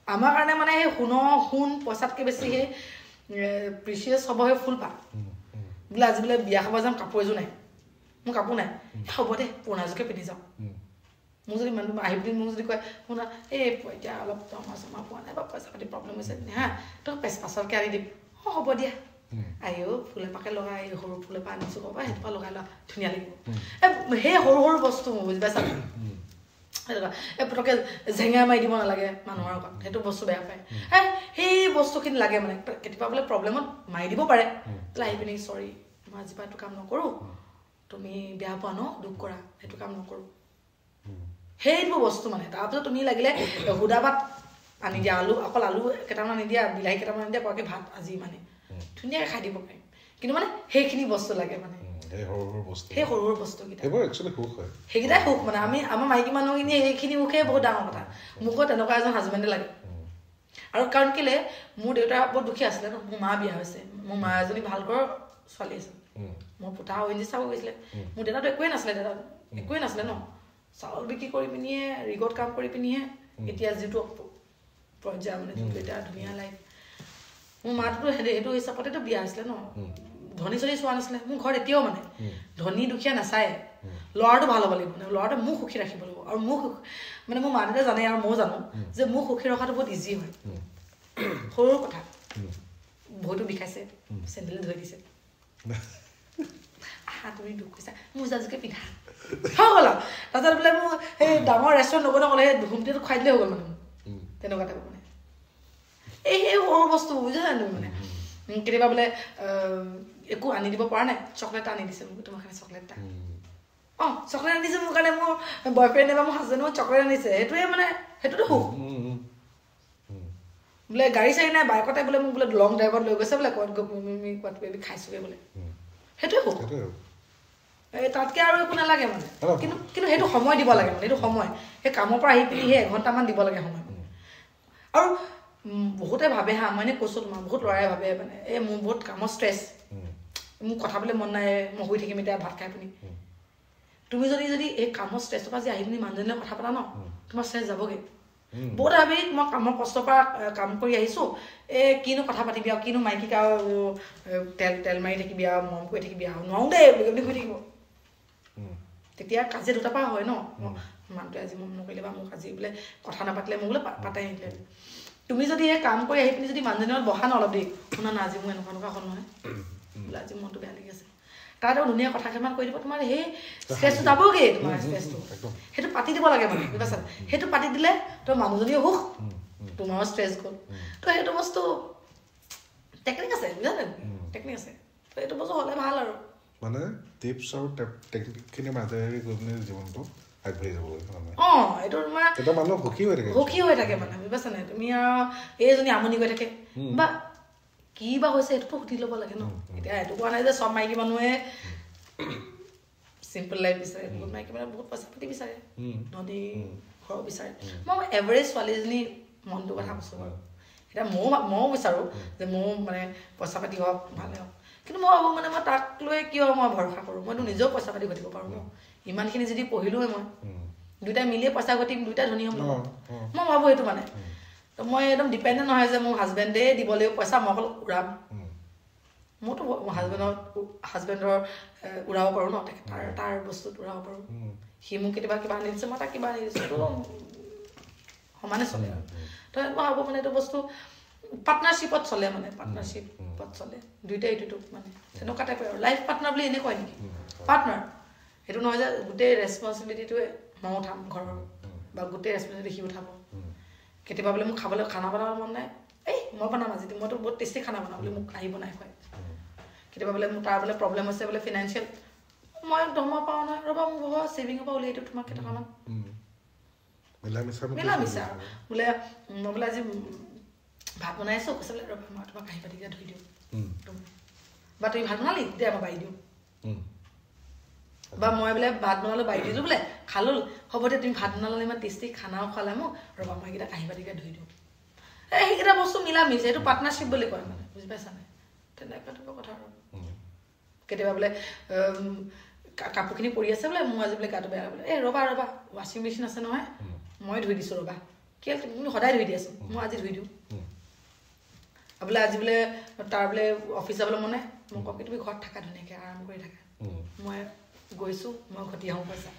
আমাৰ কাৰণে মানে সেই সোণ পইচাতকৈ বেছি সেই প্ৰিচিয়াছ হ'ব সেই ফুলপাহ বোলে আজি বোলে বিয়া খাব যাম কাপোৰ এযোৰ নাই মোৰ কাপোৰ নাই হ'ব দে পুৰণা এযোৰকে পিন্ধি যাওঁ মোৰ যদি মানুহ আহি পিনি মোক যদি কয় শুনা এই এতিয়া অলপ জমা চমা পোৱা নাই বা পইচা পাতি প্ৰব্লেম হৈছে হা তই পাছতকৈ আনি দিম অঁ হ'ব দিয়া আইও ফুল এপাকে লগাই সৰু ফুল এপাহ আনিছোঁ ক'বা সেইটোপা লগাই লোৱা ধুনীয়া লাগিব সেই সৰু সৰু বস্তু বুজি পাইছা এই পটককৈ জেঙা মাৰি দিব নালাগে মানুহৰ আগত সেইটো বস্তু বেয়া পায় সেই বস্তুখিনি লাগে মানে কেতিয়াবা বোলে প্ৰব্লেমত মাৰি দিব পাৰে বোলে আহি পিনি চৰি মই আজিৰ পৰা এইটো কাম নকৰোঁ তুমি বেয়া পোৱা ন দুখ কৰা সেইটো কাম নকৰোঁ সেইটো বস্তু মানে তাৰপিছত তুমি লাগিলে সুদা ভাত আনি দিয়া অকল আলু কেইটামান আনি দিয়া বিলাহী কেইটামান আনি দিয়া কোৱাকৈ ভাত আজি মানে ধুনীয়াকৈ খাই দিব পাৰিম কিন্তু মানে সেইখিনি বস্তু লাগে মানে সেই সৰু সৰু বস্তুকেইটা সেইকেইটাই সুখ মানে আমাৰ মাইকী মানুহখিনি সেইখিনি সুখেই বহুত ডাঙৰ কথা মোকো তেনেকুৱা এজন হাজবেণ্ডে লাগে আৰু কাৰণ কেলে মোৰ দেউতা বহুত দুখীয়া আছিলে ন মোৰ মা বিয়া হৈছে মোৰ মা এজনী ভাল ঘৰৰ ছোৱালী আছিল মোৰ পুতা অইন চাব গৈছিলে মোৰ দেউতাতো একোৱেই নাছিলে ন চাউল বিক্ৰী কৰি পিনিয়ে ৰিগত কাম কৰি পিনিহে এতিয়া যিটো পৰ্যায় মানে যিটো এতিয়া ধুনীয়া লাইফ মোৰ মাটোতো সেইটো হিচাপতেতো বিয়া হৈছিলে ন ধনী চলি চোৱা নাছিলে মোৰ ঘৰত এতিয়াও মানে ধনী দুখীয়া নাচায় ল'ৰাটো ভাল হ'ব লাগিব মানে ল'ৰাটোৱে মোক সুখী ৰাখিব লাগিব আৰু মোক মানে মোৰ মা দেউতাই জানে আৰু ময়ো জানো যে মোক সুখী ৰখাটো বহুত ইজি হয় সৰু কথা ভৰিটো বিষাইছে চেণ্ডেল ধৰি দিছে তুমি দুখ কৈছা মোৰ জাজুকে পিন্ধা হৈ গ'ল তাৰপিছত বোলে মোৰ সেই ডাঙৰ ৰেষ্টুৰেণ্ট নগ'লে ক'লে সেই হোমষ্টেটো খুৱাই দিলে হৈ গ'ল মানে তেনেকুৱা টাইপ মানে সেই সৰু বস্তু বুজিছা জানো মানে কেতিয়াবা বোলে একো আনি দিব পৰা নাই চকলেট এটা আনি দিছে মোক তোমাৰ কাৰণে চকলেট এটা অঁ চকলেট আনিছে মোৰ কাৰণে মোৰ বয়ফ্ৰেণ্ডে বা মোৰ হাজবেণ্ডে মোক চকলেট আনিছে সেইটোৱে মানে সেইটোতো সুখ বোলে গাড়ী চাড়ী নাই বাইকতে বোলে মোক বোলে লং ড্ৰাইভত লৈ গৈছে বোলে ক'ত গৈ খাইছোগৈ বোলে সেইটোৱে সুখ তাতকৈ আৰু একো নালাগে মানে কিন্তু সেইটো সময় দিব লাগে মানে সেইটো সময় সেই কামৰ পৰা আহি পিনি সেই এঘণ্টামান দিব লাগে সময় আৰু বহুতে ভাবে হা মই কৈছোঁ তোমাৰ বহুত ল'ৰাই ভাবে মানে এই মোৰ বহুত কামৰ ষ্ট্ৰেছ মোক কথা বোলে মন নাই মই শুই থাকিম এতিয়া ভাত খাই পিনি তুমি যদি এই কামৰ ষ্ট্ৰেছৰ পৰা যে আহি পিনি মানুহজনীলৈ কথা পতা ন তোমাৰ ষ্ট্ৰেছ যাবগৈ বহুত ভাবি মই কামৰ কষ্টৰ পৰা কাম কৰি আহিছোঁ কিনো কথা পাতিবি আৰু কিনো মাইকীক আৰু তেল মাৰি থাকিবি আৰু মৰম কৰি থাকিবি আৰু নোৱাৰো দেই বুলি শুই থাকিব তেতিয়া কাজিয়া দুটা পৰা হয় ন মানুহটোৱে আজি মৰম নকৰিলে বা মোক আজি বোলে কথা নাপাতিলে মোক বোলে পাতাই নিদিলে তুমি যদি এই কাম কৰি আহি পিনি যদি মানুহজনীৰ বহা ন অলপ দেৰি শুনা না আজি মোৰ এনেকুৱা হ'ল নহয় বোলে আজি মনটো বেয়া লাগি আছে তাত আৰু ধুনীয়া কথা কেইটামান কৈ দিব তোমাৰ সেই ষ্ট্ৰেছটো যাবগৈ তোমাৰ ষ্ট্ৰেছটো সেইটো পাতি দিব লাগে মানে বুজি পাইছা সেইটো পাতি দিলে তোৰ মানুহজনীও সুখ তোমাৰো ষ্ট্ৰেছ গ'ল তো সেইটো বস্তু টেকনিক আছে বুজিছা টেকনিক আছে তো এইটো বস্তু হ'লে ভাল আৰু মানে টিপছ আৰু টেকনিকখিনি মাজেৰে গৈ পিনে জীৱনটো আগবাঢ়ি যাব লাগে অঁ এইটো তোমাৰ এটা মানুহ সুখী হৈ থাকে মানে বুজি পাইছা নাই তুমি আৰু এইজনী আমনি কৰি থাকে বা কি বা হৈছে সেইটোতো সুধি ল'ব লাগে ন এতিয়া এইটো কোৱা নাই যে চব মাইকী মানুহে চিম্পল লাইফ বিচাৰে বহুত মাইকী মানুহে বহুত পইচা পাতি বিচাৰে ধনী ঘৰ বিচাৰে মই এভাৰেজ ছোৱালীজনী মনটোৰ কথা কৈছোঁ বাৰু এতিয়া ময়ো বিচাৰোঁ যে ময়ো মানে পইচা পাতি হওক ভালে হওক কিন্তু মই ভাবোঁ মানে মই তাক লৈ কিয় মই ভৰসা কৰোঁ মইতো নিজেও পইচা পাতি ঘটিব পাৰোঁ ন ইমানখিনি যদি পঢ়িলোৱে মই দুয়োটাই মিলিয়ে পইচা ঘটিম দুয়োটাই ধনী হ'ম মই ভাবোঁ সেইটো মানে তো মই একদম ডিপেণ্ডেণ্ট নহয় যে মোৰ হাজবেণ্ডে দিব লাগিব পইচা মই অকল উৰাম মোৰতো হাজবেণ্ডৰ উৰাব পাৰোঁ ন তাৰ বস্তুত উৰাব পাৰোঁ সি মোক কেতিয়াবা কিবা আনি দিছে মই তাক কিবা আনি দিছোঁ এইটো সমানে চলে আৰু তো মই ভাবোঁ মানে এইটো বস্তু পাৰ্টনাৰশ্বিপত চলে মানে পাৰ্টনাৰশ্বিপত চলে দুয়োটাই এইটোতো মানে তেনেকুৱা টাইপৰ আৰু লাইফ পাৰ্টনাৰ বুলি এনেকুৱাই নেকি পাৰ্টনাৰ সেইটো নহয় যে গোটেই ৰেচপনচিবিলিটিটোৱে মই উঠাম ঘৰৰ বা গোটেই ৰেচপনচিবিলিটি সি উঠাব কেতিয়াবা বোলে মোক খাবলৈ খানা বনাব মন নাই এই মই বনাম আজি মইতো বহুত টেষ্টি খানা বনাওঁ বুলি মোক আহি বনাই খুৱাই কেতিয়াবা বোলে মোৰ তাৰ বোলে প্ৰব্লেম হৈছে বোলে ফিনান্সিয়েল মই দৰমহা পাওঁ নহয় ৰ'বা মোৰ ঘৰৰ ছেভিঙৰ পৰা উলিয়াই দিওঁ তোমাক কেইটকামান মিলামিছা বোলে মই বোলে আজি ভাত বনাই আছোঁ কৈছে বোলে ৰ'বা মই তোমাক কাঁহী বাতিকেইটা ধুই দিওঁ বা তুমি ভাত বনালি দে মই বাঢ়ি দিওঁ বা মই বোলে ভাত বনালোঁ বাঢ়ি দিলোঁ বোলে খালোঁ হ'ব দে তুমি ভাত বনালে ইমান টেষ্টি খানাও খালে মোক ৰ'বা মই এইকেইটা কাঁহী বাতিকেইটা ধুই দিওঁ সেইকেইটা বস্তু মিলামিছে এইটো পাৰ্টনাৰশ্বিপ বুলি কয় মানে বুজি পাইছানে তেনেকুৱা কথা আৰু কেতিয়াবা বোলে কাপোৰখিনি পৰি আছে বোলে মোৰ আজি বোলে গাটো বেয়া বোলে ৰ'বা ৱাশ্বিং মেচিন আছে নহয় মই ধুই দিছোঁ ৰ'বা কি তুমি সদায় ধুই দি আছোঁ মই আজি ধুই দিওঁ বোলে আজি বোলে তাৰ বোলে অফিচ যাবলৈ মনে মই কওঁ কি তুমি ঘৰত থাকা ধুনীয়াকৈ আৰাম কৰি থাকা মই গৈছোঁ মই ঘটি আহোঁ পইচা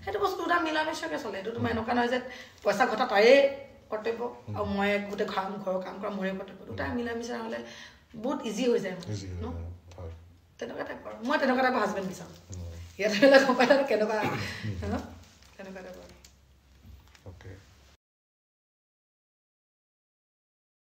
সেইটো বস্তু দুটা মিলামিছাকৈ চলে এইটো তোমাৰ এনেকুৱা নহয় যে পইচা ঘটা তাৰে কৰ্তব্য আৰু মই গোটেই ঘৰৰ কাম কৰা মোৰে কৰ্তব্য দুটা মিলামিছা হ'লে বহুত ইজি হৈ যায় ন তেনেকুৱা টাইপ আৰু মই তেনেকুৱা টাইপৰ হাজবেণ্ড বিচাৰোঁ ইয়াত গম পাই কেনেকুৱা তেনেকুৱা টাইপৰ